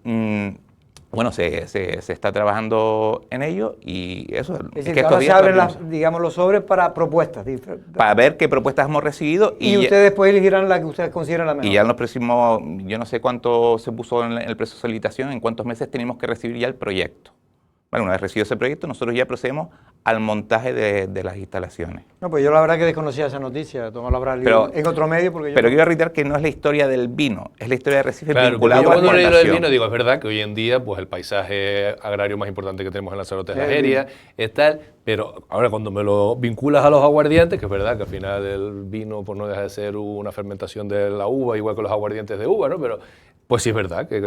bueno, se está trabajando en ello y eso. Es decir, que ahora se abren digamos, los sobres para propuestas. Para ver qué propuestas hemos recibido. Y ustedes después elegirán la que ustedes consideran la mejor. Y ya en los próximos, yo no sé cuánto se puso en el proceso de licitación, en cuántos meses tenemos que recibir ya el proyecto. Bueno, una vez recibido ese proyecto, nosotros ya procedemos al montaje de las instalaciones. No, pues yo la verdad que desconocía esa noticia, Tomás lo habrá leído en otro medio. Pero quiero reiterar que no es la historia del vino, es la historia de Arrecife vinculada a la cuando leí lo del vino, exportación. digo, es verdad que hoy en día pues el paisaje agrario más importante que tenemos en Lanzarote es la Jeria, es tal, pero ahora cuando me lo vinculas a los aguardientes, que es verdad que al final el vino pues no deja de ser una fermentación de la uva, igual que los aguardientes de uva, ¿no? Pero pues sí es verdad que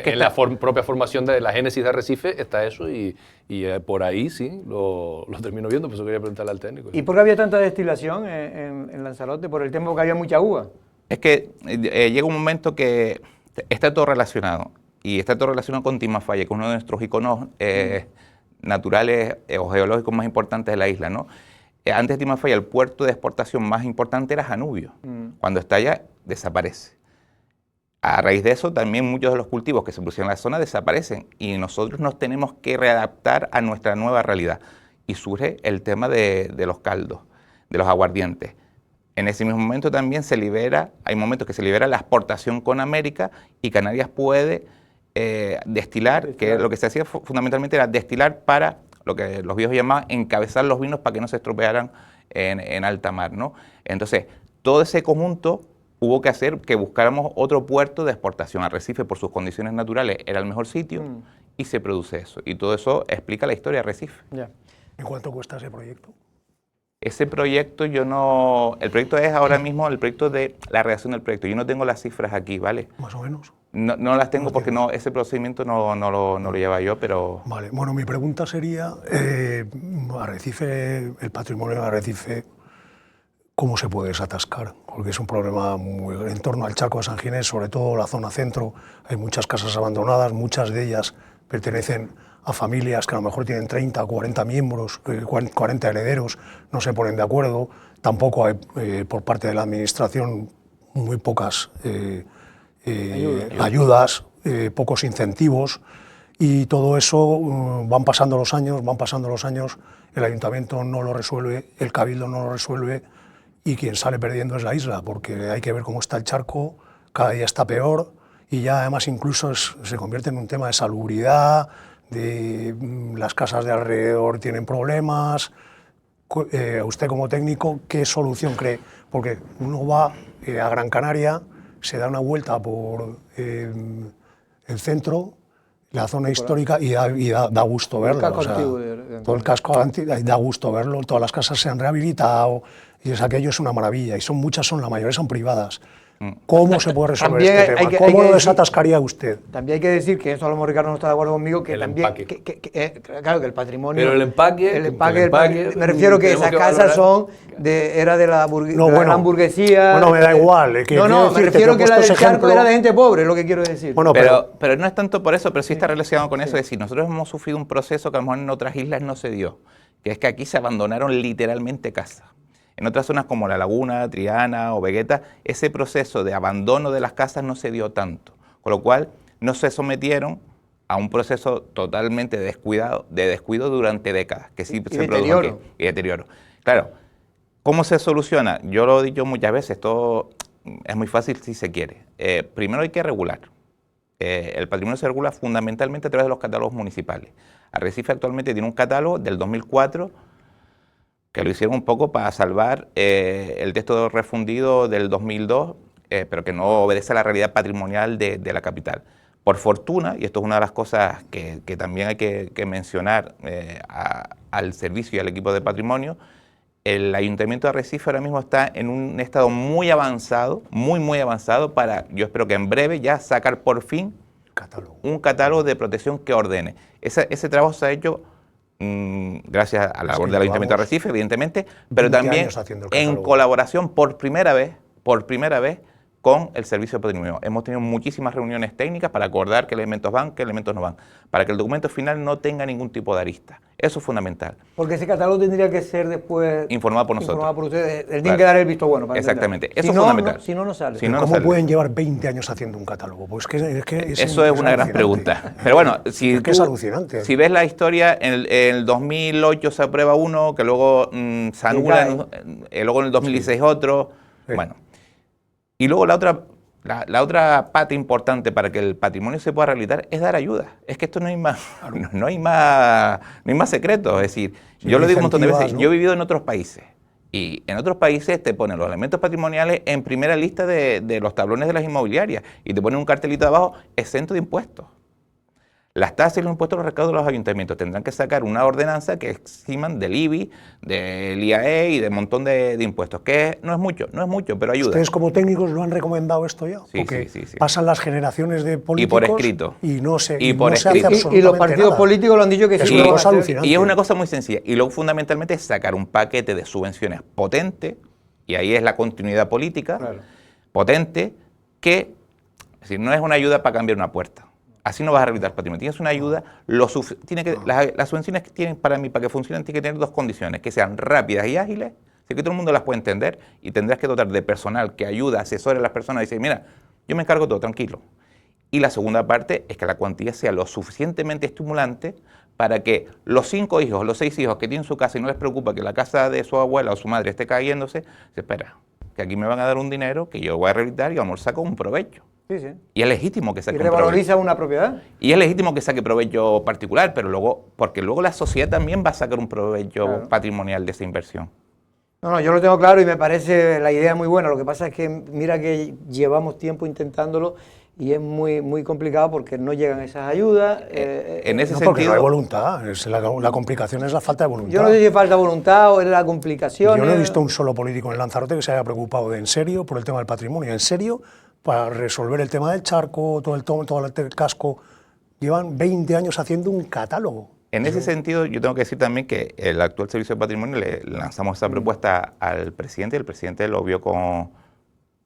en la propia formación de la génesis de Arrecife está eso y por ahí sí lo termino viendo, por eso quería preguntarle al técnico. ¿Y por qué había tanta destilación en Lanzarote? ¿Por el tiempo que había mucha uva? Es que llega un momento que está todo relacionado, y está todo relacionado con Timafalla, que es uno de nuestros iconos naturales o geológicos más importantes de la isla, ¿no? Antes de Timafalla, el puerto de exportación más importante era Janubio. Cuando estalla, desaparece. A raíz de eso, también muchos de los cultivos que se producían en la zona desaparecen y nosotros nos tenemos que readaptar a nuestra nueva realidad. Y surge el tema de los caldos, de los aguardientes. En ese mismo momento también se libera, hay momentos que se libera la exportación con América y Canarias puede destilar, que lo que se hacía fundamentalmente era destilar para lo que los viejos llamaban encabezar los vinos para que no se estropearan en alta mar, ¿no? Entonces, todo ese conjunto hubo que hacer que buscáramos otro puerto de exportación. Arrecife, por sus condiciones naturales, era el mejor sitio y se produce eso. Y todo eso explica la historia de Arrecife. Ya. ¿Y cuánto cuesta ese proyecto? Ese proyecto yo no... El proyecto es ahora mismo el proyecto de la redacción del proyecto. Yo no tengo las cifras aquí, ¿vale? Más o menos. No las tengo porque no, ese procedimiento no lo lleva yo, pero... Vale, bueno, mi pregunta sería, Arrecife, el patrimonio de Arrecife, ¿cómo se puede desatascar? Porque es un problema muy... En torno al Charco de San Ginés, sobre todo la zona centro, hay muchas casas abandonadas, muchas de ellas pertenecen a familias que a lo mejor tienen 30 o 40 miembros, 40 herederos, no se ponen de acuerdo, tampoco hay por parte de la administración muy pocas ayudas, pocos incentivos, y todo eso van pasando los años, el ayuntamiento no lo resuelve, el cabildo no lo resuelve, y quien sale perdiendo es la isla, porque hay que ver cómo está el charco, cada día está peor, y ya además incluso se convierte en un tema de salubridad, las casas de alrededor tienen problemas. Usted como técnico, ¿qué solución cree? Porque uno va a Gran Canaria, se da una vuelta por el centro, la zona histórica, y da gusto verlo. Todo el casco antiguo, da gusto verlo, todas las casas se han rehabilitado, y aquello es una maravilla, y la mayoría son privadas. ¿Cómo se puede resolver este tema? ¿Cómo lo desatascaría usted? También hay que decir, que eso a lo mejor Ricardo no está de acuerdo conmigo, que el también, empaque. claro, que el patrimonio... Pero el empaque, me refiero que esas casas era de la gran burguesía... Bueno, me da igual. Me refiero que la del Charco era de gente pobre, es lo que quiero decir. Bueno, pero no es tanto por eso, pero sí está relacionado con eso. Es decir, nosotros hemos sufrido un proceso que a lo mejor en otras islas no se dio, que es que aquí se abandonaron literalmente casas. En otras zonas como La Laguna, Triana o Vegueta, ese proceso de abandono de las casas no se dio tanto, con lo cual no se sometieron a un proceso totalmente de descuido durante décadas, que sí se produjo aquí, y deterioro. Claro, ¿cómo se soluciona? Yo lo he dicho muchas veces, esto es muy fácil si se quiere. Primero hay que regular. El patrimonio se regula fundamentalmente a través de los catálogos municipales. Arrecife actualmente tiene un catálogo del 2004, que lo hicieron un poco para salvar el texto refundido del 2002, pero que no obedece a la realidad patrimonial de la capital. Por fortuna, y esto es una de las cosas que también hay que mencionar al servicio y al equipo de patrimonio, el Ayuntamiento de Arrecife ahora mismo está en un estado muy avanzado, muy avanzado, para, yo espero que en breve ya sacar por fin un catálogo de protección que ordene. Ese trabajo se ha hecho gracias a la labor del Ayuntamiento de Arrecife, evidentemente, pero también en colaboración por primera vez con el Servicio de Patrimonio. Hemos tenido muchísimas reuniones técnicas para acordar qué elementos van, qué elementos no van, para que el documento final no tenga ningún tipo de arista. Eso es fundamental. Porque ese catálogo tendría que ser después... Informado por nosotros. Informado por ustedes. Él tiene que dar el visto bueno para exactamente. entender. Eso es fundamental. Si no sale. ¿Cómo pueden llevar 20 años haciendo un catálogo? Pues eso es una gran pregunta. Pero bueno, es alucinante. Si ves la historia, en el 2008 se aprueba uno, que luego se anula, luego en el 2016 otro. Sí. Bueno. Y luego la otra pata importante para que el patrimonio se pueda rehabilitar es dar ayuda. Es que esto no hay más secreto. Es decir, yo lo digo un montón de veces, ¿no? Yo he vivido en otros países y en otros países te ponen los elementos patrimoniales en primera lista de los tablones de las inmobiliarias y te ponen un cartelito de abajo exento de impuestos. Las tasas y los impuestos los recaudos de los ayuntamientos tendrán que sacar una ordenanza que eximan del IBI, del IAE y de un montón de impuestos, que no es mucho, pero ayuda. ¿Ustedes como técnicos lo han recomendado esto ya? Sí, porque sí. pasan las generaciones de políticos y por escrito. Y no se hace Y absolutamente los partidos nada. políticos lo han dicho que sí. Es alucinante. Y es una cosa muy sencilla. Y luego fundamentalmente es sacar un paquete de subvenciones potente, y ahí es la continuidad política, potente, que es decir, no es una ayuda para cambiar una puerta. Así no vas a rehabilitar patrimonio. Tienes una ayuda, las subvenciones que tienen para mí, para que funcionen, tienen que tener dos condiciones, que sean rápidas y ágiles, así que todo el mundo las puede entender, y tendrás que dotar de personal que ayuda, asesore a las personas y dice, mira, yo me encargo todo, tranquilo. Y la segunda parte es que la cuantía sea lo suficientemente estimulante para que los 5 hijos, los 6 hijos que tienen su casa y no les preocupa que la casa de su abuela o su madre esté cayéndose, se espera, que aquí me van a dar un dinero que yo voy a rehabilitar y vamos, saco un provecho. Sí. Y es legítimo que saque provecho. ¿Y revaloriza una propiedad? Y es legítimo que saque provecho particular, pero porque luego la sociedad también va a sacar un provecho patrimonial de esa inversión. No, yo lo tengo claro y me parece la idea muy buena. Lo que pasa es que mira que llevamos tiempo intentándolo y es muy complicado porque no llegan esas ayudas. En ese Porque sentido, no hay voluntad, la complicación es la falta de voluntad. Yo no sé si falta voluntad o es la complicación. Yo no he visto un solo político en Lanzarote que se haya preocupado en serio por el tema del patrimonio, en serio, para resolver el tema del charco, todo el casco. Llevan 20 años haciendo un catálogo. en ese sentido, yo tengo que decir también que el actual Servicio de Patrimonio le lanzamos esa propuesta al presidente, y el presidente lo vio con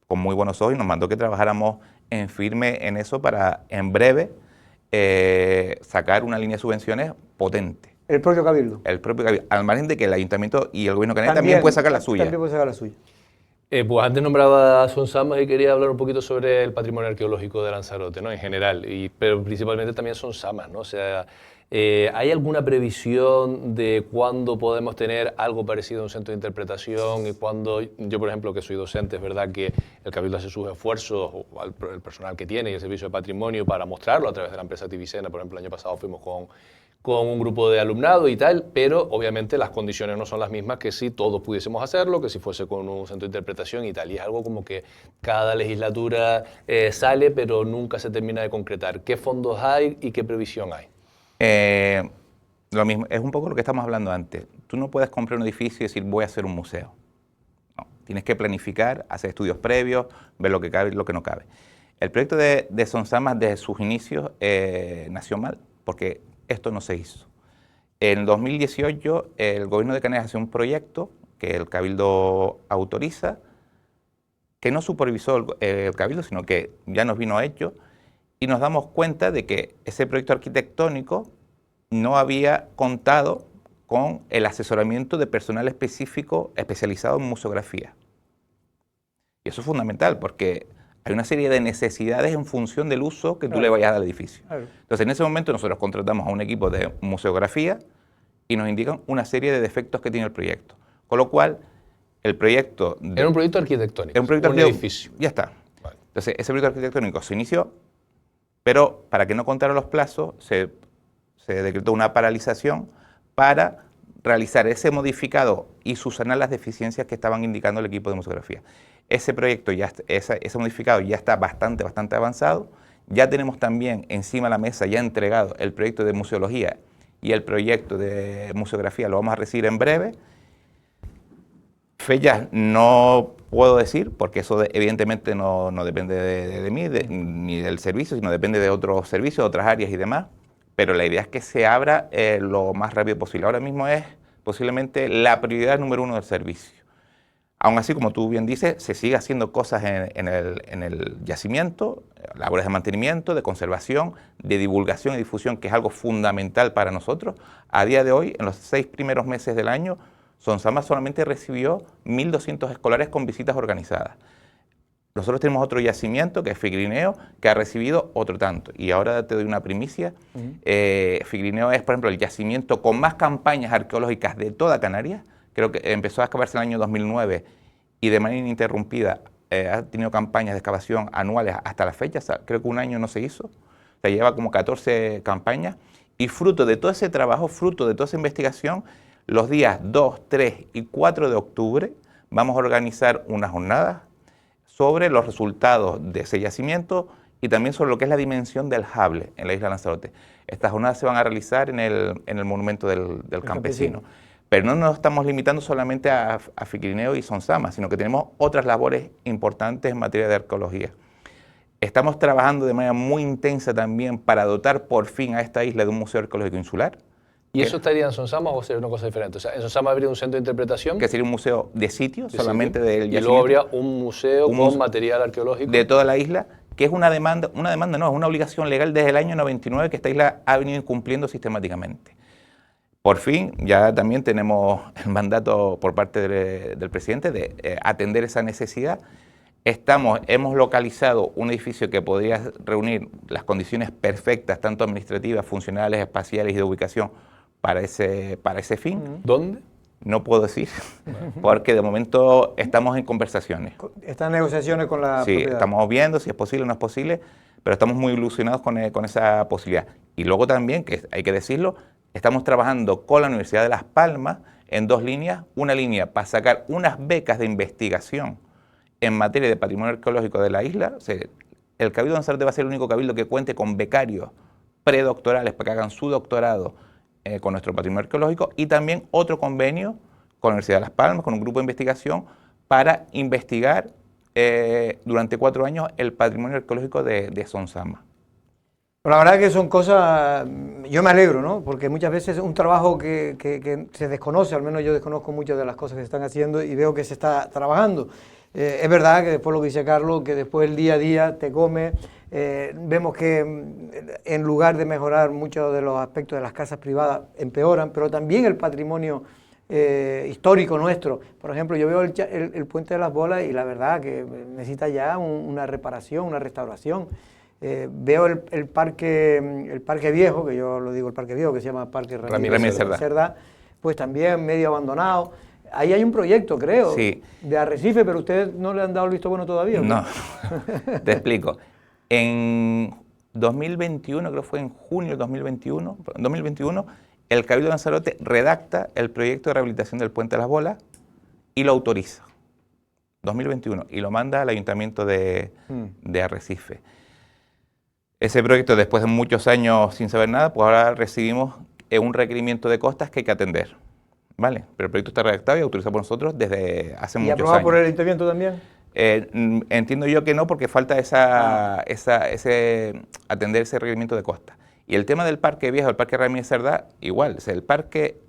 muy buenos ojos y nos mandó que trabajáramos en firme en eso para, en breve, sacar una línea de subvenciones potente. El propio Cabildo. El propio Cabildo, al margen de que el Ayuntamiento y el Gobierno canario también puede sacar la suya. También puede sacar la suya. Pues antes nombraba a Son Samas y quería hablar un poquito sobre el patrimonio arqueológico de Lanzarote, ¿no? En general, pero principalmente también Son Samas, ¿no? O sea, ¿hay alguna previsión de cuándo podemos tener algo parecido a un centro de interpretación? Y cuándo, yo por ejemplo, que soy docente, es verdad que el Cabildo hace sus esfuerzos, o el personal que tiene y el Servicio de Patrimonio, para mostrarlo a través de la empresa Tivicena. Por ejemplo, el año pasado fuimos con un grupo de alumnado y tal, pero obviamente las condiciones no son las mismas que si todos pudiésemos hacerlo, que si fuese con un centro de interpretación y tal. Y es algo como que cada legislatura sale, pero nunca se termina de concretar. ¿Qué fondos hay y qué previsión hay? Lo mismo, es un poco lo que estamos hablando antes. Tú no puedes comprar un edificio y decir voy a hacer un museo. No, tienes que planificar, hacer estudios previos, ver lo que cabe y lo que no cabe. El proyecto de Son Samas desde sus inicios nació mal, porque esto no se hizo. En 2018 el Gobierno de Canarias hace un proyecto que el Cabildo autoriza, que no supervisó el Cabildo, sino que ya nos vino hecho, y nos damos cuenta de que ese proyecto arquitectónico no había contado con el asesoramiento de personal específico especializado en museografía. Y eso es fundamental porque hay una serie de necesidades en función del uso que tú le vayas a dar al edificio. Entonces, en ese momento nosotros contratamos a un equipo de museografía y nos indican una serie de defectos que tiene el proyecto. Con lo cual, el proyecto... Era un proyecto arquitectónico, era un proyecto edificio. Ya está. Vale. Entonces, ese proyecto arquitectónico se inició, pero para que no contaran los plazos, se decretó una paralización para realizar ese modificado y subsanar las deficiencias que estaban indicando el equipo de museografía. Ese proyecto, ese modificado ya está bastante avanzado. Ya tenemos también encima de la mesa ya entregado el proyecto de museología y el proyecto de museografía lo vamos a recibir en breve. Fechas no puedo decir, porque eso evidentemente no depende de mí ni del servicio, sino depende de otros servicios, otras áreas y demás. Pero la idea es que se abra lo más rápido posible. Ahora mismo es posiblemente la prioridad número 1 del servicio. Aún así, como tú bien dices, se sigue haciendo cosas en el yacimiento, labores de mantenimiento, de conservación, de divulgación y difusión, que es algo fundamental para nosotros. A día de hoy, en los 6 primeros meses del año, Son Samas solamente recibió 1.200 escolares con visitas organizadas. Nosotros tenemos otro yacimiento, que es Figrineo, que ha recibido otro tanto. Y ahora te doy una primicia. Figrineo es, por ejemplo, el yacimiento con más campañas arqueológicas de toda Canarias. Creo que empezó a excavarse en el año 2009 y de manera ininterrumpida ha tenido campañas de excavación anuales hasta la fecha. O sea, creo que un año no se hizo. O sea, lleva como 14 campañas. Y fruto de todo ese trabajo, fruto de toda esa investigación, los días 2, 3 y 4 de octubre vamos a organizar unas jornadas sobre los resultados de ese yacimiento y también sobre lo que es la dimensión del Jable en la isla de Lanzarote. Estas jornadas se van a realizar en el monumento del campesino. Pero no nos estamos limitando solamente a Figrineo y Son Samas, sino que tenemos otras labores importantes en materia de arqueología. Estamos trabajando de manera muy intensa también para dotar por fin a esta isla de un museo arqueológico insular. ¿Y eso estaría en Son Samas o sería una cosa diferente? O sea, en Son Samas habría un centro de interpretación. Que sería un museo de sitio, solamente del yacimiento. Y luego habría un museo con material arqueológico. De toda la isla, que es una demanda no, es una obligación legal desde el año 99 que esta isla ha venido incumpliendo sistemáticamente. Por fin, ya también tenemos el mandato por parte del presidente de atender esa necesidad. Hemos localizado un edificio que podría reunir las condiciones perfectas, tanto administrativas, funcionales, espaciales y de ubicación, para ese fin. ¿Dónde? No puedo decir, porque de momento estamos en conversaciones. ¿Están en negociaciones con la Sí, propiedad? estamos viendo si es posible o no es posible, pero estamos muy ilusionados con esa posibilidad. Y luego también, que hay que decirlo, estamos trabajando con la Universidad de Las Palmas en 2 líneas. Una línea para sacar unas becas de investigación en materia de patrimonio arqueológico de la isla. el Cabildo de Lanzarote va a ser el único cabildo que cuente con becarios predoctorales para que hagan su doctorado con nuestro patrimonio arqueológico, y también otro convenio con la Universidad de Las Palmas, con un grupo de investigación para investigar durante 4 años el patrimonio arqueológico de Sonsama. Pero la verdad que son cosas, yo me alegro, ¿no? Porque muchas veces es un trabajo que se desconoce, al menos yo desconozco muchas de las cosas que se están haciendo y veo que se está trabajando. Es verdad que después lo que dice Carlos, que después el día a día te come, vemos que en lugar de mejorar muchos de los aspectos de las casas privadas, empeoran, pero también el patrimonio histórico nuestro. Por ejemplo, yo veo el Puente de las Bolas y la verdad que necesita ya una reparación, una restauración. Veo el parque viejo, que yo lo digo el parque viejo, que se llama Parque Ramírez Cerdá, pues también medio abandonado. Ahí hay un proyecto, creo, sí, de arrecife, pero ustedes no le han dado el visto bueno todavía, ¿o no? Te explico. En 2021, creo que fue en junio de 2021, el Cabildo de Lanzarote redacta el proyecto de rehabilitación del Puente de las Bolas y lo autoriza. 2021, y lo manda al Ayuntamiento de Arrecife. Ese proyecto, después de muchos años sin saber nada, pues ahora recibimos un requerimiento de costas que hay que atender, ¿vale? Pero el proyecto está redactado y autorizado por nosotros desde hace muchos años. ¿Y aprobado por el Ayuntamiento también? Entiendo yo que no, porque falta atender ese requerimiento de costas. Y el tema del Parque Viejo, el Parque Ramírez Cerdá, igual. O sea, el parque,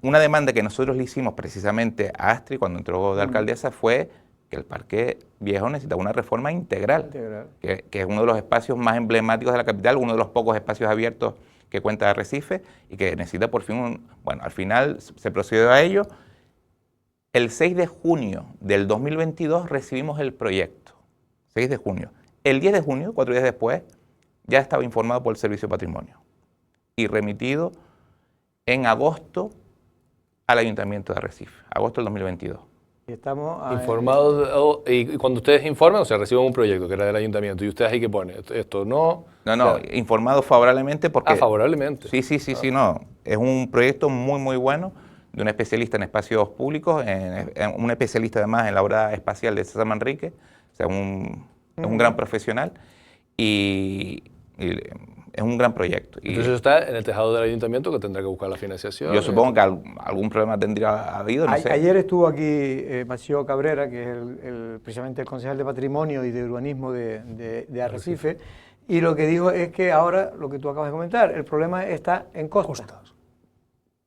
una demanda que nosotros le hicimos precisamente a Astrid cuando entró de alcaldesa fue que el Parque Viejo necesitaba una reforma integral. Que es uno de los espacios más emblemáticos de la capital, uno de los pocos espacios abiertos que cuenta Arrecife, y que necesita por fin bueno, al final se procedió a ello. El 6 de junio del 2022 recibimos el proyecto, 6 de junio. El 10 de junio, 4 días después, ya estaba informado por el Servicio de Patrimonio y remitido en agosto al Ayuntamiento de Arrecife, agosto del 2022. Y estamos informados, y cuando ustedes informan, o sea, reciben un proyecto que era del ayuntamiento, y ustedes ahí que ponen, esto no... No, informados favorablemente porque... favorablemente. Sí, no. Es un proyecto muy, muy bueno de un especialista en espacios públicos, un especialista además en la obra espacial de César Manrique, o sea, es un gran profesional y es un gran proyecto. Entonces está en el tejado del ayuntamiento, que tendrá que buscar la financiación. Yo supongo que algún problema tendría habido, no sé. Ayer estuvo aquí Mació Cabrera, que es precisamente el concejal de Patrimonio y de Urbanismo de Arrecife, y lo que dijo es que ahora, lo que tú acabas de comentar, el problema está en Costas.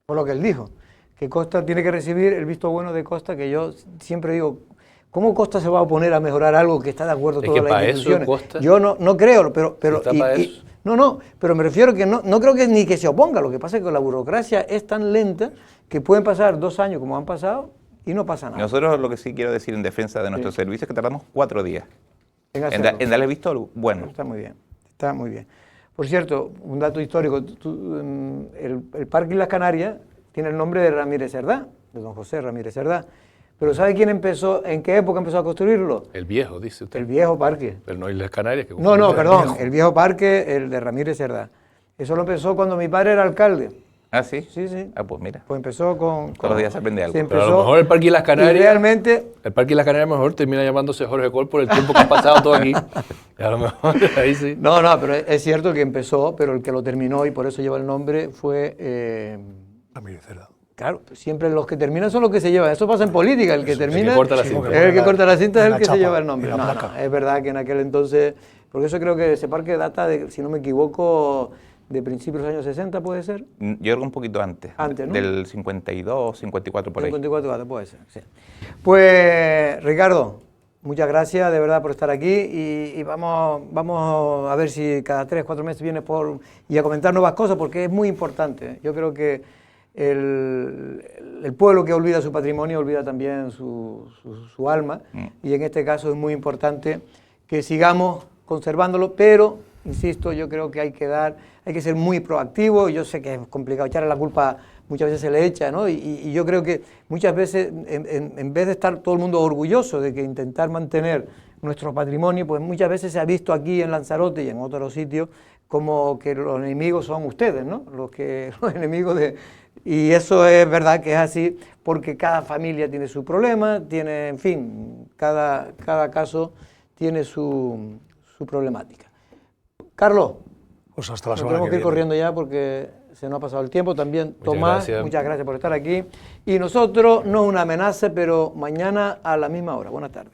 Por lo que él dijo, que Costa tiene que recibir el visto bueno de Costa, que yo siempre digo, ¿cómo Costa se va a oponer a mejorar algo que está de acuerdo todas las instituciones? Yo no creo, pero pero me refiero que no creo que ni que se oponga. Lo que pasa es que la burocracia es tan lenta que pueden pasar 2 años como han pasado y no pasa nada. Nosotros lo que sí quiero decir en defensa de nuestro servicio es que tardamos 4 días en darle visto bueno. Está muy bien, está muy bien. Por cierto, un dato histórico, el Parque Islas Canarias tiene el nombre de Ramírez Cerdá, de don José Ramírez Cerdá. Pero ¿sabe quién empezó, en qué época empezó a construirlo? El viejo, dice usted. El viejo parque. Pero no Islas Canarias. Que perdón, el viejo parque, el de Ramírez Cerdá. Eso lo empezó cuando mi padre era alcalde. ¿Ah, sí? Sí. Ah, pues mira. Pues empezó con... Todos los días se aprende algo. Pero a lo mejor el Parque Islas Canarias... Realmente... El Parque Islas Canarias mejor termina llamándose Jorge Col por el tiempo que ha pasado todo aquí. A lo mejor ahí sí. No, pero es cierto que empezó, pero el que lo terminó y por eso lleva el nombre fue... Ramírez Cerdá. Claro, siempre los que terminan son los que se llevan. Eso pasa en política, el que termina, el que corta la cinta. el que corta la cinta es el que se lleva el nombre. No, es verdad que en aquel entonces, porque eso creo que ese parque data de, si no me equivoco, de principios de los años 60, ¿puede ser? Yo creo que un poquito antes. Antes, ¿no? Del 52, 54 por ahí. 54, puede ser, sí. Pues, Ricardo, muchas gracias de verdad por estar aquí y vamos a ver si cada 3 o 4 meses vienes y a comentar nuevas cosas, porque es muy importante. Yo creo que el pueblo que olvida su patrimonio olvida también su alma, y en este caso es muy importante que sigamos conservándolo, pero, insisto, yo creo que hay que ser muy proactivo. Yo sé que es complicado, echarle la culpa muchas veces se le echa, ¿no? Y yo creo que muchas veces, en vez de estar todo el mundo orgulloso de que intentar mantener nuestro patrimonio, pues muchas veces se ha visto aquí en Lanzarote y en otros sitios como que los enemigos son ustedes, ¿no? Los enemigos de... Y eso es verdad que es así, porque cada familia tiene su problema, en fin, cada caso tiene su problemática. Carlos, Pues hasta la nos semana tenemos que que ir viene. corriendo ya porque se nos ha pasado el tiempo. También Muchas Tomás, gracias. muchas gracias por estar aquí. Y nosotros, no es una amenaza, pero mañana a la misma hora. Buenas tardes.